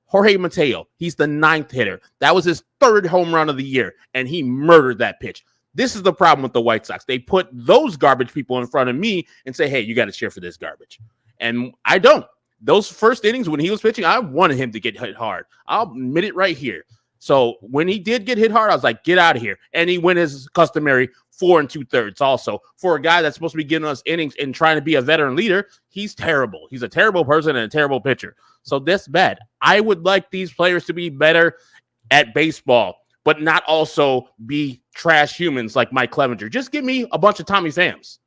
Jorge Mateo, he's the 9th hitter. That was his 3rd home run of the year, and he murdered that pitch. This is the problem with the White Sox. They put those garbage people in front of me and say, hey, you got to cheer for this garbage. And I don't. Those first innings when he was pitching, I wanted him to get hit hard. I'll admit it right here. So when he did get hit hard, I was like, get out of here. And he went his customary 4 2/3 also. For a guy that's supposed to be getting us innings and trying to be a veteran leader, he's terrible. He's a terrible person and a terrible pitcher. So that's bad. I would like these players to be better at baseball, but not also be trash humans like Mike Clevenger. Just give me a bunch of Tommy Phams.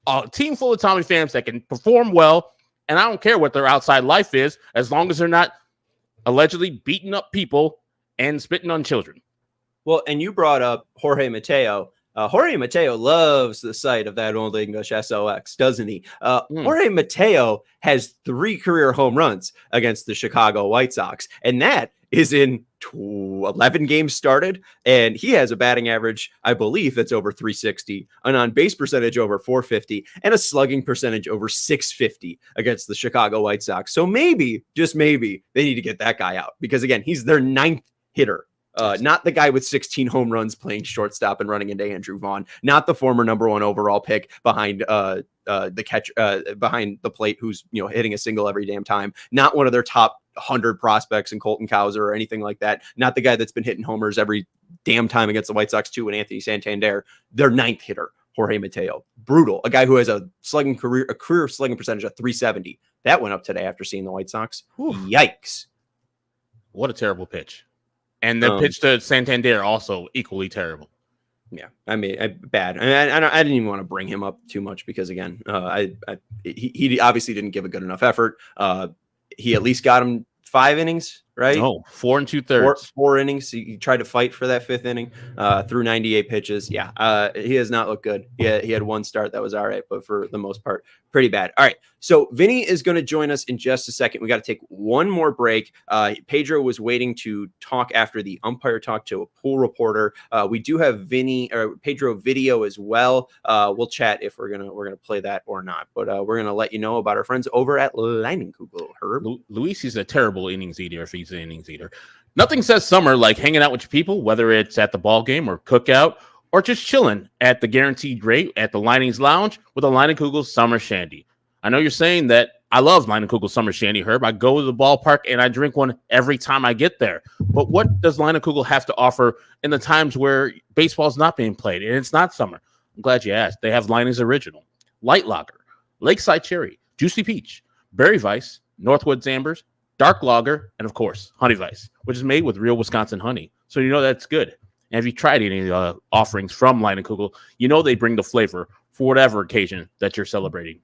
A team full of Tommy Phams that can perform well, and I don't care what their outside life is, as long as they're not allegedly beating up people and spitting on children.
Well, and you brought up Jorge Mateo. Jorge Mateo loves the sight of that Old English SOX, doesn't he? Jorge Mateo has 3 career home runs against the Chicago White Sox, and that is in 11 games started, and he has a batting average, I believe, that's over 360, an on-base percentage over 450, and a slugging percentage over 650 against the Chicago White Sox. So maybe, just maybe, they need to get that guy out, because again, he's their 9th hitter. Not the guy with 16 home runs playing shortstop and running into Andrew Vaughn, not the former number 1 overall pick behind the catch behind the plate who's hitting a single every damn time, not one of their top 100 prospects in Colton Cowser or anything like that, not the guy that's been hitting homers every damn time against the White Sox too, and Anthony Santander, their 9th hitter, Jorge Mateo. Brutal. A guy who has a career slugging percentage of 370. That went up today after seeing the White Sox. Ooh. Yikes.
What a terrible pitch. And the pitch to Santander also equally terrible.
Yeah, I mean, bad. I didn't even want to bring him up too much because, again, he obviously didn't give a good enough effort. He at least got him 5 innings, right?
No, 4 2/3.
4 innings. He tried to fight for that 5th inning through 98 pitches. Yeah, he has not looked good. He had 1 start that was all right, but for the most part, pretty bad. All right, so Vinny is going to join us in just a second. We got to take one more break. Pedro was waiting to talk after the umpire talk to a pool reporter. We do have Pedro video as well. We'll chat if we're gonna play that or not. But we're gonna let you know about our friends over at Leinenkugel. Herb,
Luis is a terrible innings eater if he's an innings eater. Nothing says summer like hanging out with your people, whether it's at the ball game or cookout, or just chilling at the guaranteed rate at the Linings Lounge with a Leinenkugel Summer Shandy. I know you're saying that I love Leinenkugel Summer Shandy, Herb. I go to the ballpark and I drink one every time I get there. But what does Leinenkugel have to offer in the times where baseball's not being played and it's not summer? I'm glad you asked. They have Linings Original, Light Lager, Lakeside Cherry, Juicy Peach, Berry Vice, Northwoods Ambers, Dark Lager, and of course, Honey Vice, which is made with real Wisconsin honey. So you know that's good. And if you tried any of the offerings from Leinenkugel, you know they bring the flavor for whatever occasion that you're celebrating.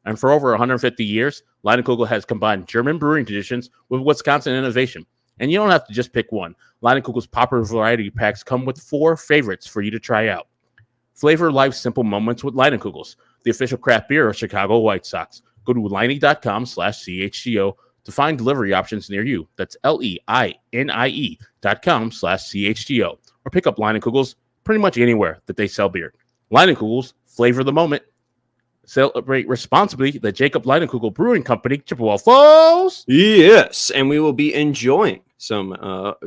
And for over 150 years, Leinenkugel has combined German brewing traditions with Wisconsin innovation. And you don't have to just pick one. Leinenkugel's popular variety packs come with 4 favorites for you to try out. Flavor life's simple moments with Leinenkugels, the official craft beer of Chicago White Sox. Go to Leine.com/CHGO to find delivery options near you. That's LEINIE.com/CHGO. Or pick up Leinenkugels pretty much anywhere that they sell beer. Leinenkugels, flavor the moment. Celebrate responsibly. The Jacob Leinenkugel Brewing Company, Chippewa Falls.
Yes, and we will be enjoying some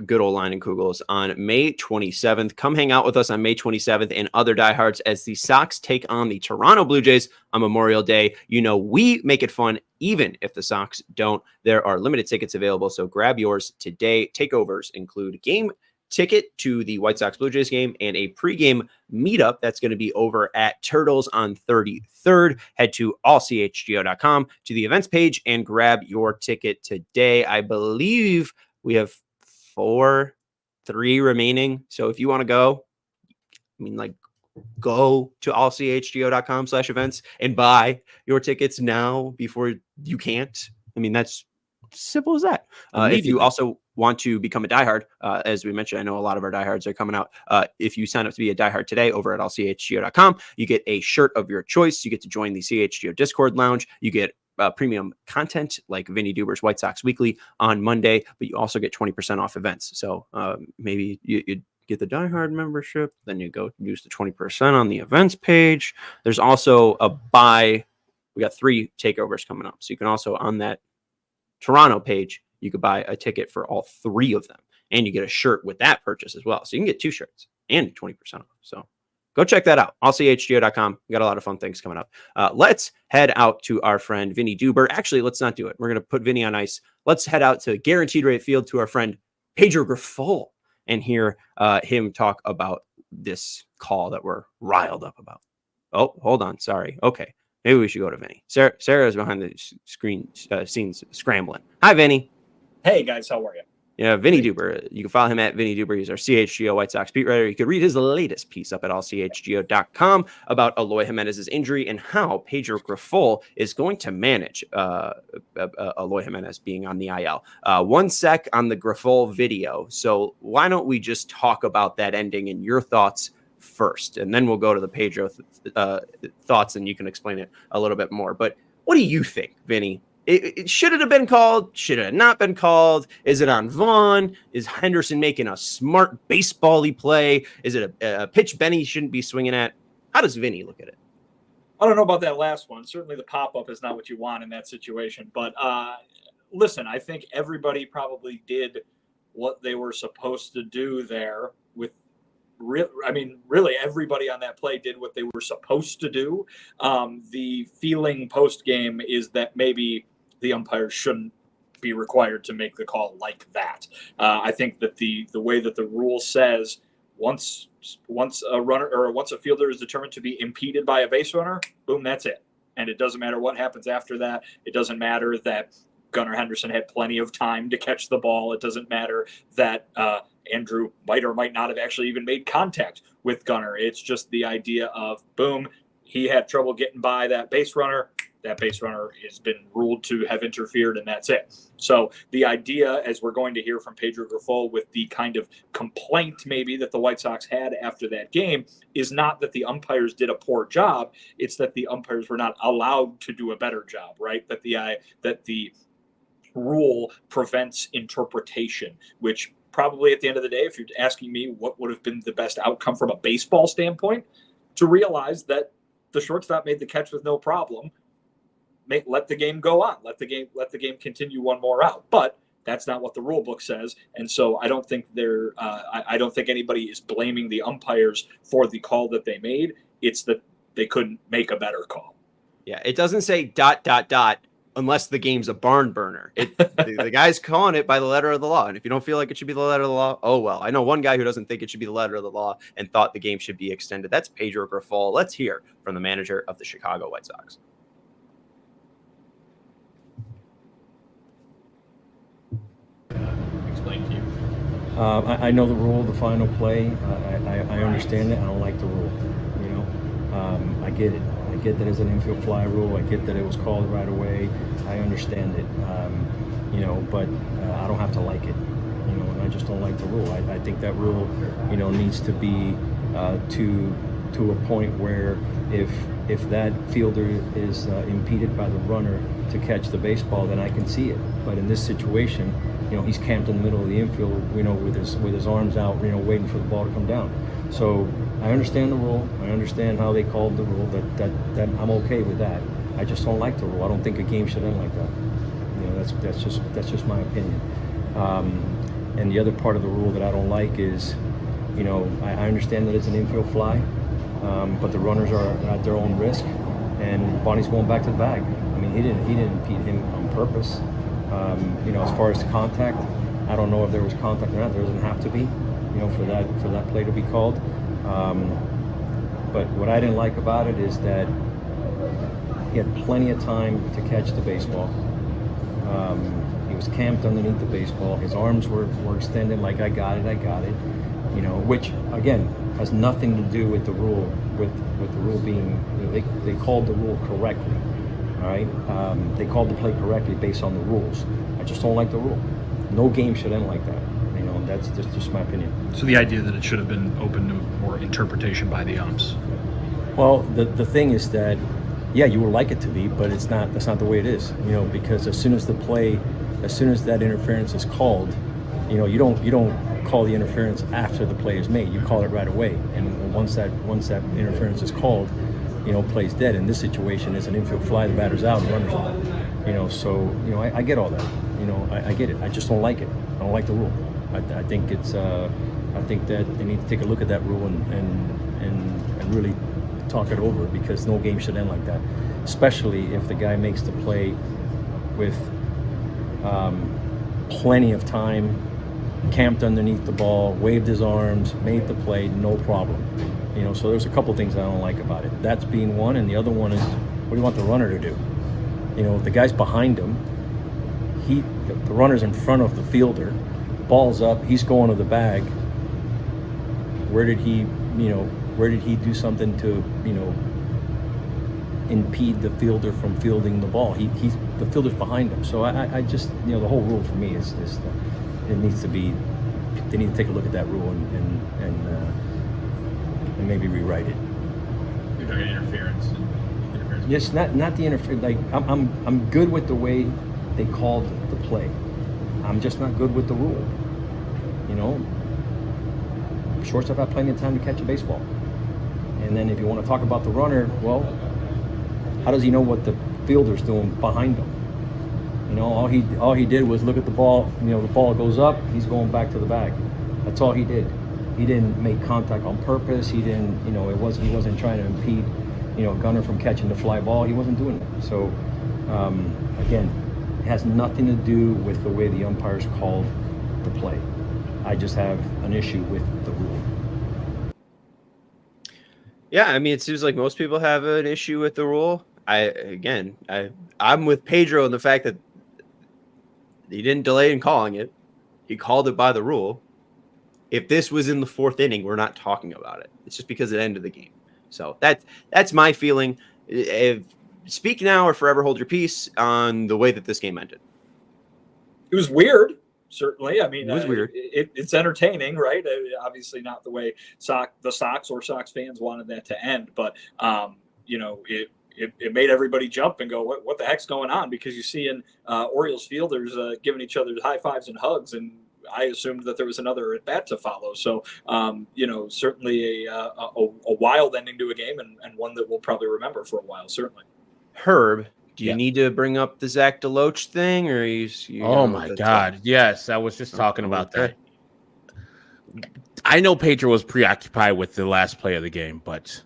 good old Leinenkugels on May 27th. Come hang out with us on May 27th and other diehards as the Sox take on the Toronto Blue Jays on Memorial Day. You know, we make it fun even if the Sox don't. There are limited tickets available, so grab yours today. Takeovers include game ticket to the White Sox Blue Jays game and a pregame meetup that's going to be over at Turtles on 33rd. Head to allchgo.com to the events page and grab your ticket today. I believe we have 3 remaining. So if you want to go, go to allchgo.com/events and buy your tickets now before you can't. That's simple as that. If you also want to become a diehard, as we mentioned, I know a lot of our diehards are coming out. If you sign up to be a diehard today over at allchgo.com, you get a shirt of your choice. You get to join the CHGO Discord lounge. You get premium content like Vinnie Duber's White Sox Weekly on Monday, but you also get 20% off events. So maybe you get the diehard membership, then you go use the 20% on the events page. There's also a buy. We got 3 takeovers coming up. So you can also, on that Toronto page, you could buy a ticket for all 3 of them, and you get a shirt with that purchase as well. So you can get 2 shirts and 20% off. So go check that out. AllCHGO.com. We got a lot of fun things coming up. Let's head out to our friend Vinnie Duber. Actually, let's not do it. We're going to put Vinnie on ice. Let's head out to Guaranteed Rate Field to our friend Pedro Grifol and hear him talk about this call that we're riled up about. Oh, hold on. Sorry. Okay. Maybe we should go to Vinnie. Sarah's behind the screen scenes scrambling. Hi, Vinnie.
Hey, guys. How are you?
Yeah, Vinnie Duber. You can follow him at Vinnie Duber. He's our CHGO White Sox beat writer. You could read his latest piece up at allchgo.com about Eloy Jiménez's injury and how Pedro Grifol is going to manage Eloy Jiménez being on the IL. 1 sec on the Grifol video. So why don't we just talk about that ending and your thoughts first, and then we'll go to the Pedro thoughts, and you can explain it a little bit more. But what do you think, Vinnie? Should it have been called? Should it have not been called? Is it on Vaughn? Is Henderson making a smart baseball-y play? Is it a pitch Benny shouldn't be swinging at? How does Vinnie look at it?
I don't know about that last one. Certainly the pop-up is not what you want in that situation. But listen, I think everybody probably did what they were supposed to do there with really everybody on that play did what they were supposed to do. The feeling post-game is that maybe the umpires shouldn't be required to make the call like that. I think that the way that the rule says once a runner or once a fielder is determined to be impeded by a base runner, boom, that's it. And it doesn't matter what happens after that. It doesn't matter that Gunnar Henderson had plenty of time to catch the ball. It doesn't matter that Andrew might or might not have actually even made contact with Gunnar. It's just the idea of, boom, he had trouble getting by that base runner. That base runner has been ruled to have interfered, and that's it. So the idea, as we're going to hear from Pedro Grifol with the kind of complaint maybe that the White Sox had after that game, is not that the umpires did a poor job. It's that the umpires were not allowed to do a better job, right? That the rule prevents interpretation, which probably at the end of the day, if you're asking me what would have been the best outcome from a baseball standpoint, to realize that the shortstop made the catch with no problem, let the game go on, let the game continue one more out. But that's not what the rule book says, and so I don't think I don't think anybody is blaming the umpires for the call that they made. It's that they couldn't make a better call.
Yeah, it doesn't say ... unless the game's a barn burner. The guy's calling it by the letter of the law. And if you don't feel like it should be the letter of the law, oh well. I know one guy who doesn't think it should be the letter of the law and thought the game should be extended. That's Pedro Grifol. Let's hear from the manager of the Chicago White Sox.
Explain to you.
I know the rule, the final play. I understand it. I don't like the rule. I get it. I get that it's an infield fly rule. I get that it was called right away. I understand it. But I don't have to like it. And I just don't like the rule. I think that rule, needs to be to a point where if that fielder is impeded by the runner to catch the baseball, then I can see it. But in this situation, he's camped in the middle of the infield, with his arms out, waiting for the ball to come down. So I understand the rule. I understand how they called the rule. That I'm okay with that. I just don't like the rule. I don't think a game should end like that. That's just my opinion. And the other part of the rule that I don't like is, I understand that it's an infield fly, but the runners are at their own risk, and Bonnie's going back to the bag. I mean, he didn't impede him on purpose. As far as the contact, I don't know if there was contact or not. There doesn't have to be, for that play to be called. But what I didn't like about it is that he had plenty of time to catch the baseball. He was camped underneath the baseball. His arms were extended like, I got it. Which again has nothing to do with the rule. With the rule being, they called the rule correctly. All right, they called the play correctly based on the rules. I just don't like the rule. No game should end like that. That's just my opinion.
So the idea that it should have been open to more interpretation by the umps.
Well, the thing is that, yeah, you would like it to be, but it's not. That's not the way it is. Because as soon as that interference is called, you don't call the interference after the play is made. You call it right away. And once that interference is called, play's dead. In this situation, it's an infield fly. The batter's out, the runner's out. So I get all that. I get it. I just don't like it. I don't like the rule. I think it's I think that they need to take a look at that rule and really talk it over, because no game should end like that, especially if the guy makes the play with plenty of time, camped underneath the ball, waved his arms, made the play, no problem. You know, so there's a couple things I don't like about it. That's being one, and the other one is, what do you want the runner to do? You know, if the guy's behind him, the runner's in front of the fielder, ball's up, he's going to the bag. Where did he do something to, impede the fielder from fielding the ball? The fielder's behind him. So I just, the whole rule for me is it needs to be, they need to take a look at that rule and maybe rewrite it.
You're talking interference.
Yes, not the interference. Like I'm good with the way they called the play. I'm just not good with the rule. Shortstop had plenty of time to catch a baseball. And then if you want to talk about the runner, well, how does he know what the fielder's doing behind him? All he did was look at the ball. The ball goes up, he's going back to the bag. That's all he did. He didn't make contact on purpose. He didn't, he wasn't trying to impede, Gunner from catching the fly ball. He wasn't doing that. So, again, it has nothing to do with the way the umpires called the play. I just have an issue with the rule.
Yeah, I mean, it seems like most people have an issue with the rule. I'm with Pedro in the fact that he didn't delay in calling it. He called it by the rule. If this was in the fourth inning, we're not talking about it. It's just because it ended the game. So that's my feeling. Speak now or forever hold your peace on the way that this game ended.
It was weird. Certainly. I mean,
it was weird.
It's entertaining, right? Obviously not the way the Sox or Sox fans wanted that to end, but it made everybody jump and go, what the heck's going on? Because you see in Orioles fielders giving each other high fives and hugs, and I assumed that there was another at bat to follow. So, certainly a wild ending to a game, and one that we'll probably remember for a while, certainly.
Herb, do you need to bring up the Zach DeLoach thing, or you
oh my God, yes, I was just talking about that. I know Pedro was preoccupied with the last play of the game, but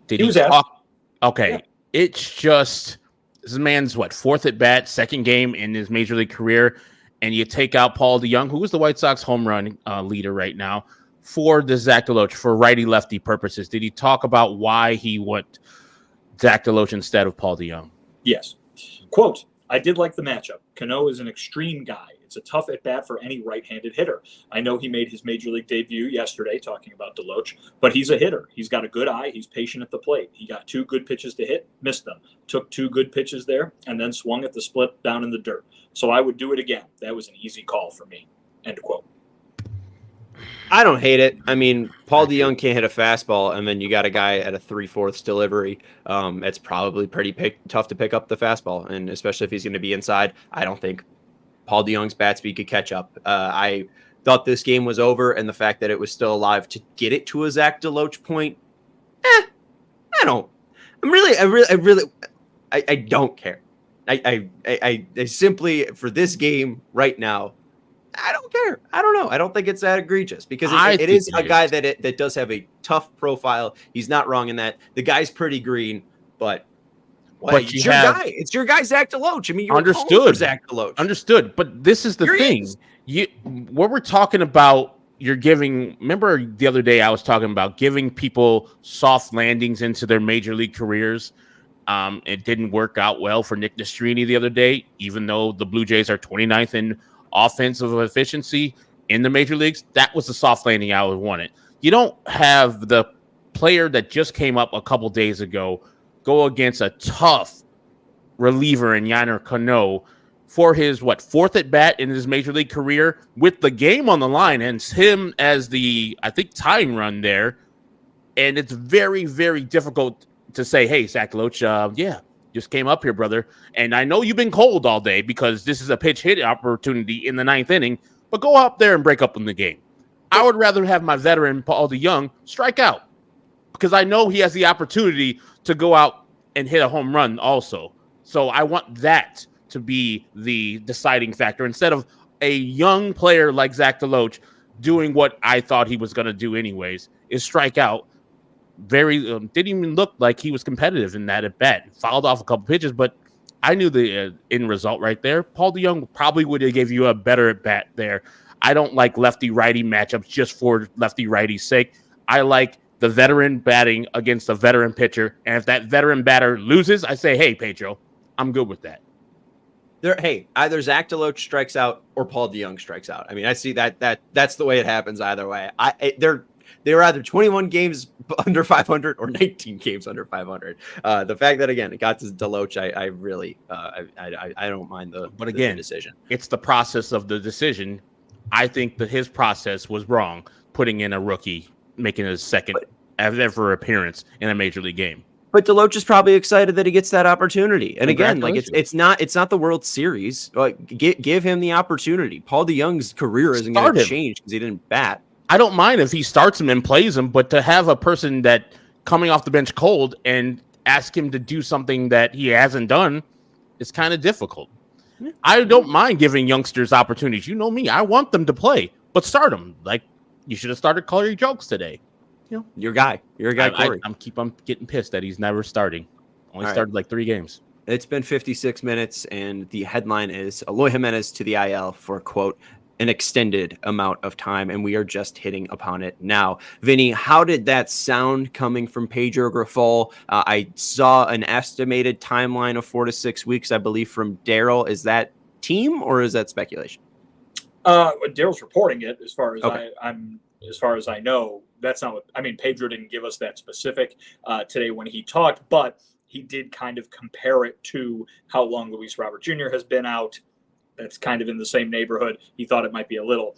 did he talk? Okay, yeah. It's just this man's fourth at bat, second game in his major league career, and you take out Paul DeJong, who is the White Sox home run leader right now, for the Zach DeLoach for righty-lefty purposes. Did he talk about why he went Zach DeLoach instead of Paul DeJong?
Yes. Quote, I did like the matchup. Cano is an extreme guy. It's a tough at-bat for any right-handed hitter. I know he made his major league debut yesterday, talking about DeLoach, but he's a hitter. He's got a good eye. He's patient at the plate. He got 2 good pitches to hit, missed them. Took 2 good pitches there, and then swung at the split down in the dirt. So I would do it again. That was an easy call for me. End quote.
I don't hate it. I mean, Paul DeJong can't hit a fastball, and then you got a guy at a 3/4 delivery. It's probably pretty tough to pick up the fastball, and especially if he's going to be inside. I don't think Paul DeJong's bat speed could catch up. I thought this game was over, and the fact that it was still alive to get it to a Zach DeLoach point, I don't. I don't care. I simply, for this game right now, I don't care. I don't know. I don't think it's that egregious because it is a guy that does have a tough profile. He's not wrong in that. The guy's pretty green, but it's your guy. It's your guy, Zach DeLoach. I mean, you're
understood,
Zach DeLoach.
Understood. But this is the thing. What we're talking about, you're giving. Remember the other day I was talking about giving people soft landings into their major league careers. It didn't work out well for Nick Nastrini the other day, even though the Blue Jays are 29th in offensive efficiency in the major leagues. That was the soft landing I would want it. You don't have the player that just came up a couple days ago go against a tough reliever in Yennier Cano for his fourth at bat in his major league career with the game on the line, and him as the tying run there. And it's very, very difficult to say, hey, Zach DeLoach, just came up here, brother. And I know you've been cold all day because this is a pitch hit opportunity in the 9th inning, but go up there and break up in the game. I would rather have my veteran Paul DeJong strike out because I know he has the opportunity to go out and hit a home run also. So I want that to be the deciding factor instead of a young player like Zach DeLoach doing what I thought he was going to do anyways, is strike out. Didn't even look like he was competitive in that at bat. Fouled off a couple pitches, but I knew the end result right there. Paul DeJong probably would have gave you a better at bat there. I don't like lefty-righty matchups just for lefty-righty's sake. I like the veteran batting against a veteran pitcher, and if that veteran batter loses, I say, hey, Pedro, I'm good with that.
Either Zach DeLoach strikes out or Paul DeJong strikes out. I mean, I see that's the way it happens either way. They were either 21 games under 500 or 19 games under 500. The fact that, again, it got to Deloach, I really I don't mind the decision.
It's the process of the decision. I think that his process was wrong, putting in a rookie, making his second ever appearance in a major league game.
But Deloach is probably excited that he gets that opportunity. And again, like it's not the World Series. Like, give him the opportunity. Paul DeJong's career isn't going to change because he didn't bat.
I don't mind if he starts him and plays him, but to have a person that coming off the bench cold and ask him to do something that he hasn't done is kind of difficult. Yeah. I don't mind giving youngsters opportunities. You know me, I want them to play, but start them. Like, you should have started Corey Jokes today.
You know, your guy, Corey.
I'm getting pissed that he's never starting. Only started like 3 games.
It's been 56 minutes, and the headline is Eloy Jiménez to the IL for, quote, an extended amount of time, and we are just hitting upon it now. Vinny, how did that sound coming from Pedro Grifol? I saw an estimated timeline of 4 to 6 weeks, I believe, from Daryl. Is that team or is that speculation?
Daryl's reporting it as far as as far as I know. That's not what I mean. Pedro didn't give us that specific today when he talked, but he did kind of compare it to how long Luis Robert Jr. has been out. That's kind of in the same neighborhood. He thought it might be a little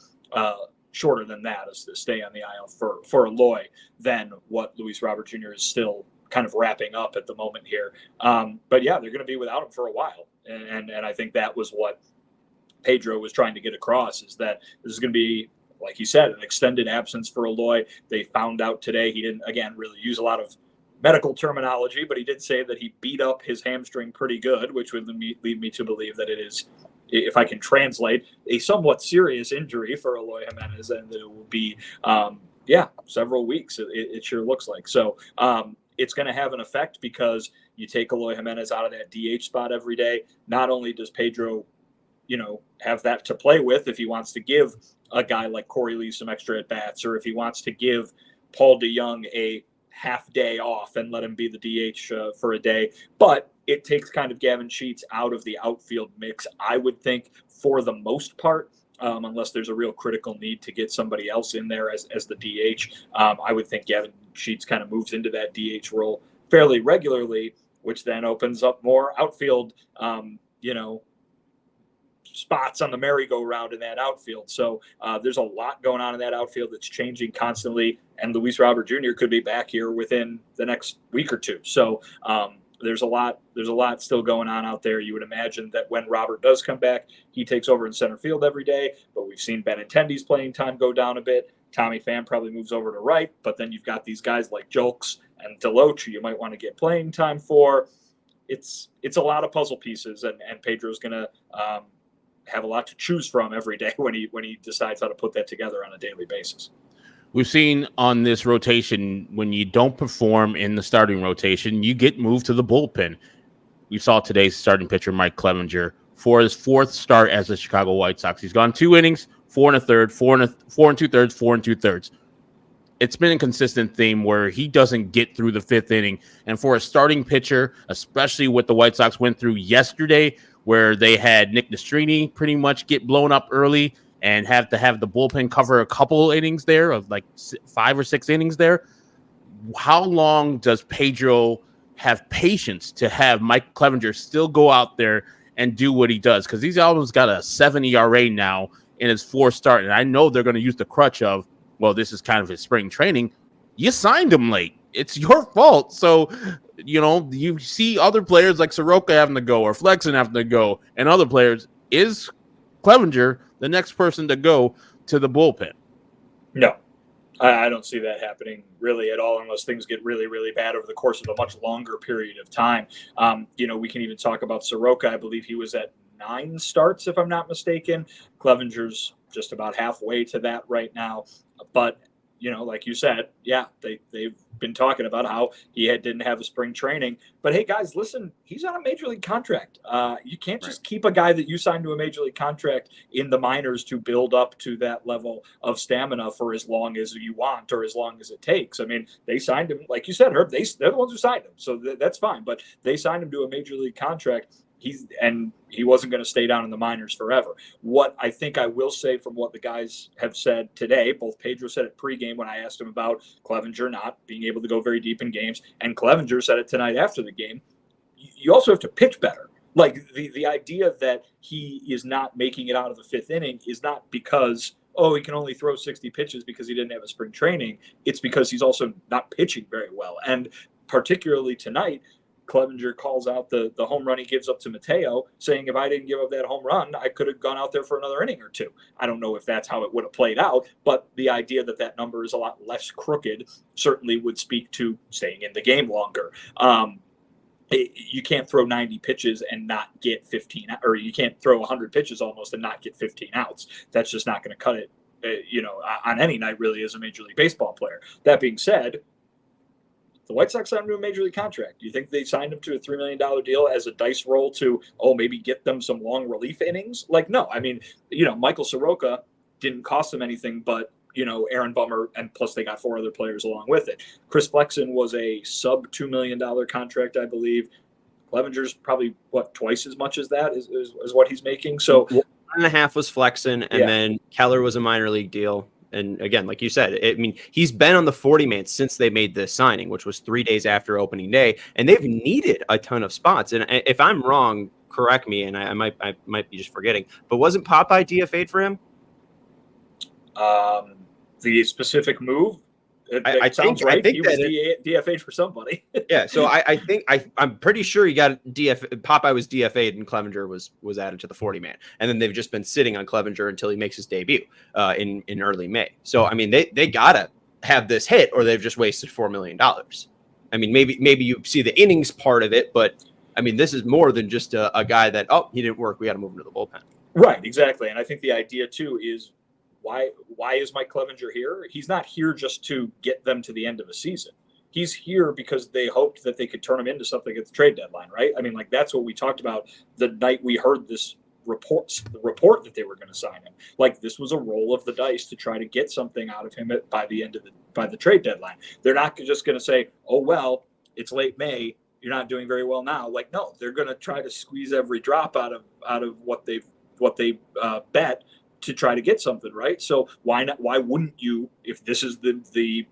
shorter than that as to stay on the IL for Eloy than what Luis Robert Jr. is still kind of wrapping up at the moment here. But yeah, they're going to be without him for a while. And I think that was what Pedro was trying to get across, is that this is going to be, like he said, an extended absence for Eloy. They found out today he didn't, again, really use a lot of medical terminology, but he did say that he beat up his hamstring pretty good, which would lead me to believe that it is, if I can translate, a somewhat serious injury for Eloy Jiménez, and that it will be, several weeks. It sure looks like. So it's going to have an effect because you take Eloy Jiménez out of that DH spot every day. Not only does Pedro, have that to play with if he wants to give a guy like Corey Lee some extra at-bats, or if he wants to give Paul DeJong a half day off and let him be the DH for a day, but it takes kind of Gavin Sheets out of the outfield mix, I would think, for the most part, unless there's a real critical need to get somebody else in there as the DH. I would think Gavin Sheets kind of moves into that DH role fairly regularly, which then opens up more outfield, spots on the merry-go-round in that outfield. So there's a lot going on in that outfield that's changing constantly, and Luis Robert Jr. could be back here within the next week or two. So there's a lot still going on out there. You would imagine that when Robert does come back, he takes over in center field every day, but we've seen Benintendi's playing time go down a bit. Tommy Pham probably moves over to right, but then you've got these guys like Jolks and Deloach who you might want to get playing time for. It's a lot of puzzle pieces, and Pedro's going to have a lot to choose from every day when he decides how to put that together on a daily basis.
We've seen on this rotation, when you don't perform in the starting rotation, you get moved to the bullpen. We saw today's starting pitcher, Mike Clevenger, for his 4th start as the Chicago White Sox. He's gone 2 innings, 4 1/3, 4 2/3, 4 2/3. It's been a consistent theme where he doesn't get through the 5th inning. And for a starting pitcher, especially what the White Sox went through yesterday, where they had Nick Nastrini pretty much get blown up early and have to have the bullpen cover a couple innings there of like 5 or 6 innings there. How long does Pedro have patience to have Mike Clevenger still go out there and do what he does? Because he's almost got a 7 ERA now in his 4th start. And I know they're going to use the crutch of, well, this is kind of his spring training. You signed him late. It's your fault. So, you see other players like Soroka having to go or Flexen having to go, and other players. Is Clevenger the next person to go to the bullpen?
No, I don't see that happening really at all unless things get really, really bad over the course of a much longer period of time. We can even talk about Soroka. I believe he was at 9 starts, if I'm not mistaken. Clevenger's just about halfway to that right now. But, like you said, yeah, they've been talking about how he didn't have a spring training. But, hey, guys, listen, he's on a major league contract. You can't just keep a guy that you signed to a major league contract in the minors to build up to that level of stamina for as long as you want or as long as it takes. I mean, they signed him, like you said, Herb, they're the ones who signed him. So that's fine. But they signed him to a major league contract. He wasn't going to stay down in the minors forever. What I think I will say from what the guys have said today, both Pedro said it pregame when I asked him about Clevenger not being able to go very deep in games, and Clevenger said it tonight after the game. You also have to pitch better. Like the idea that he is not making it out of the 5th inning is not because, he can only throw 60 pitches because he didn't have a spring training. It's because he's also not pitching very well. And particularly tonight, Clevenger calls out the home run he gives up to Mateo, saying if I didn't give up that home run, I could have gone out there for another inning or 2. I don't know if that's how it would have played out, but the idea that number is a lot less crooked certainly would speak to staying in the game longer. You can't throw 90 pitches and not get 15, or you can't throw 100 pitches almost and not get 15 outs. That's just not going to cut it, on any night really as a Major League Baseball player. That being said, the White Sox signed him to a major league contract. Do you think they signed him to a $3 million deal as a dice roll to, maybe get them some long relief innings? Like, no. I mean, Michael Soroka didn't cost them anything but, Aaron Bummer, and plus they got 4 other players along with it. Chris Flexen was a sub $2 million contract, I believe. Clevenger's probably, twice as much as that is what he's making. So
1.5 was Flexen, and then Keller was a minor league deal. And again, like you said, he's been on the 40-man since they made this signing, which was 3 days after opening day, and they've needed a ton of spots. And if I'm wrong, correct me, and I might be just forgetting, but wasn't Popeye DFA'd for him?
The specific move? I think he was DFA'd for somebody.
Yeah, so I'm pretty sure he got Popeye was DFA'd and Clevenger was added to the 40-man, and then they've just been sitting on Clevenger until he makes his debut in early May. So I mean, they gotta have this hit, or they've just wasted $4 million. I mean, maybe you see the innings part of it, but I mean, this is more than just a guy that he didn't work, we got to move him to the bullpen.
Right, exactly, and I think the idea too is. Why is Mike Clevenger here? He's not here just to get them to the end of a season. He's here because they hoped that they could turn him into something at the trade deadline, right? I mean, like that's what we talked about the night we heard the report that they were going to sign him. Like this was a roll of the dice to try to get something out of him by the trade deadline. They're not just going to say, "Oh well, it's late May, you're not doing very well now." Like no, they're going to try to squeeze every drop out of what they bet to try to get something, right? So why not? Why wouldn't you, if this is the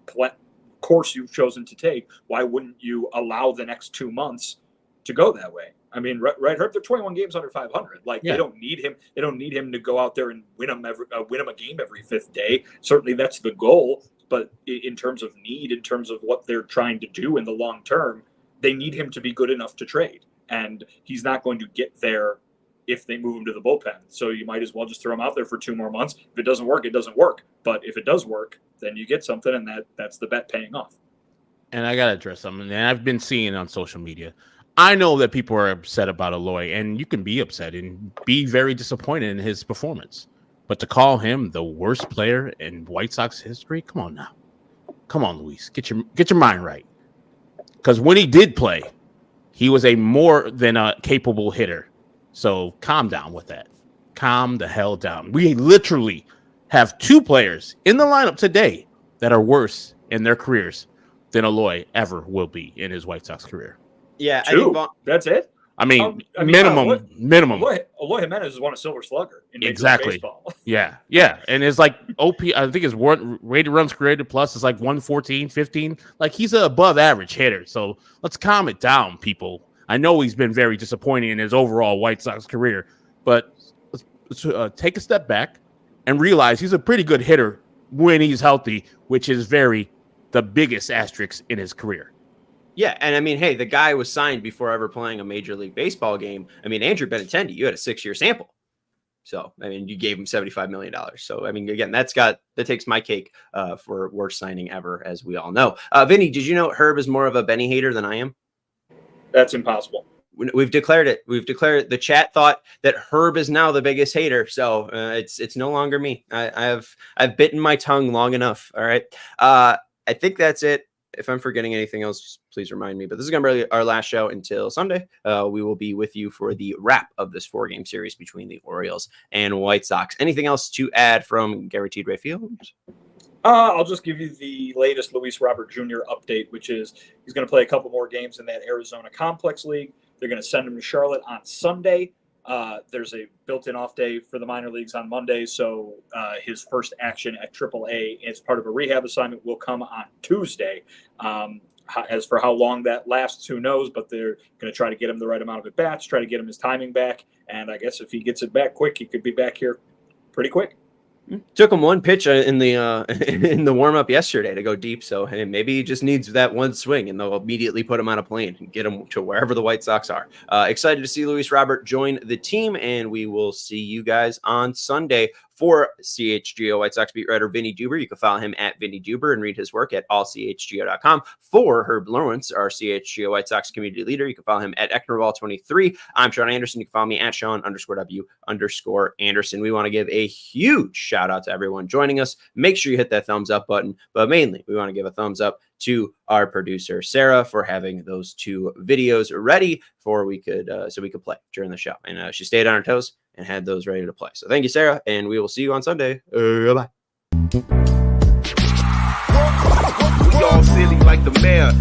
course you've chosen to take, why wouldn't you allow the next 2 months to go that way? I mean, right? Herb, they're 21 games under 500. Like they don't need him. They don't need him to go out there and win them a game every 5th day. Certainly, that's the goal. But in terms of need, in terms of what they're trying to do in the long term, they need him to be good enough to trade, and he's not going to get there if they move him to the bullpen. So you might as well just throw him out there for 2 more months. If it doesn't work, it doesn't work. But if it does work, then you get something, and that's the bet paying off.
And I got to address something, and I've been seeing it on social media. I know that people are upset about Eloy, and you can be upset and be very disappointed in his performance. But to call him the worst player in White Sox history, come on now. Come on, Luis. Get your mind right. Because when he did play, he was a more than a capable hitter. So calm down with that. Calm the hell down. We literally have 2 players in the lineup today that are worse in their careers than Eloy ever will be in his White Sox career.
Yeah, 2. That's it.
I mean, minimum.
Eloy Jiménez has won a Silver Slugger in Major League Baseball.
Yeah, and it's like OP. I think his rated runs created plus is like 114, 15. Like he's an above average hitter. So let's calm it down, people. I know he's been very disappointing in his overall White Sox career, but let's take a step back and realize he's a pretty good hitter when he's healthy, which is the biggest asterisk in his career.
Yeah, and I mean, hey, the guy was signed before ever playing a Major League Baseball game. I mean, Andrew Benintendi, you had a 6-year sample. So, I mean, you gave him $75 million. So, I mean, again, that takes my cake for worst signing ever, as we all know. Vinny, did you know Herb is more of a Benny hater than I am?
That's impossible.
we've declared it. We've declared the chat thought that Herb is now the biggest hater. So it's no longer me. I've bitten my tongue long enough. All right. I think that's it. If I'm forgetting anything else, please remind me. But this is going to be our last show until Sunday. We will be with you for the wrap of this 4-game series between the Orioles and White Sox. Anything else to add from Guaranteed Rate Field?
I'll just give you the latest Luis Robert Jr. update, which is he's going to play a couple more games in that Arizona Complex League. They're going to send him to Charlotte on Sunday. There's a built-in off day for the minor leagues on Monday, so his first action at AAA as part of a rehab assignment will come on Tuesday. As for how long that lasts, who knows, but they're going to try to get him the right amount of at-bats, try to get him his timing back, and I guess if he gets it back quick, he could be back here pretty quick.
Took him one pitch in the warm up yesterday to go deep. So hey, maybe he just needs that one swing, and they'll immediately put him on a plane and get him to wherever the White Sox are. Excited to see Luis Robert join the team, and we will see you guys on Sunday. For CHGO White Sox beat writer Vinnie Duber, you can follow him at Vinnie Duber and read his work at allchgo.com. For Herb Lawrence, our CHGO White Sox community leader, you can follow him at Ecknerwall23. I'm Sean Anderson. You can follow me at Sean_W_Anderson. We want to give a huge shout out to everyone joining us. Make sure you hit that thumbs up button, but mainly we want to give a thumbs up to our producer Sarah for having those 2 videos ready for so we could play during the show, and she stayed on her toes and had those ready to play. So thank you, Sarah, and we will see you on Sunday. Bye.
We all silly like the mayor.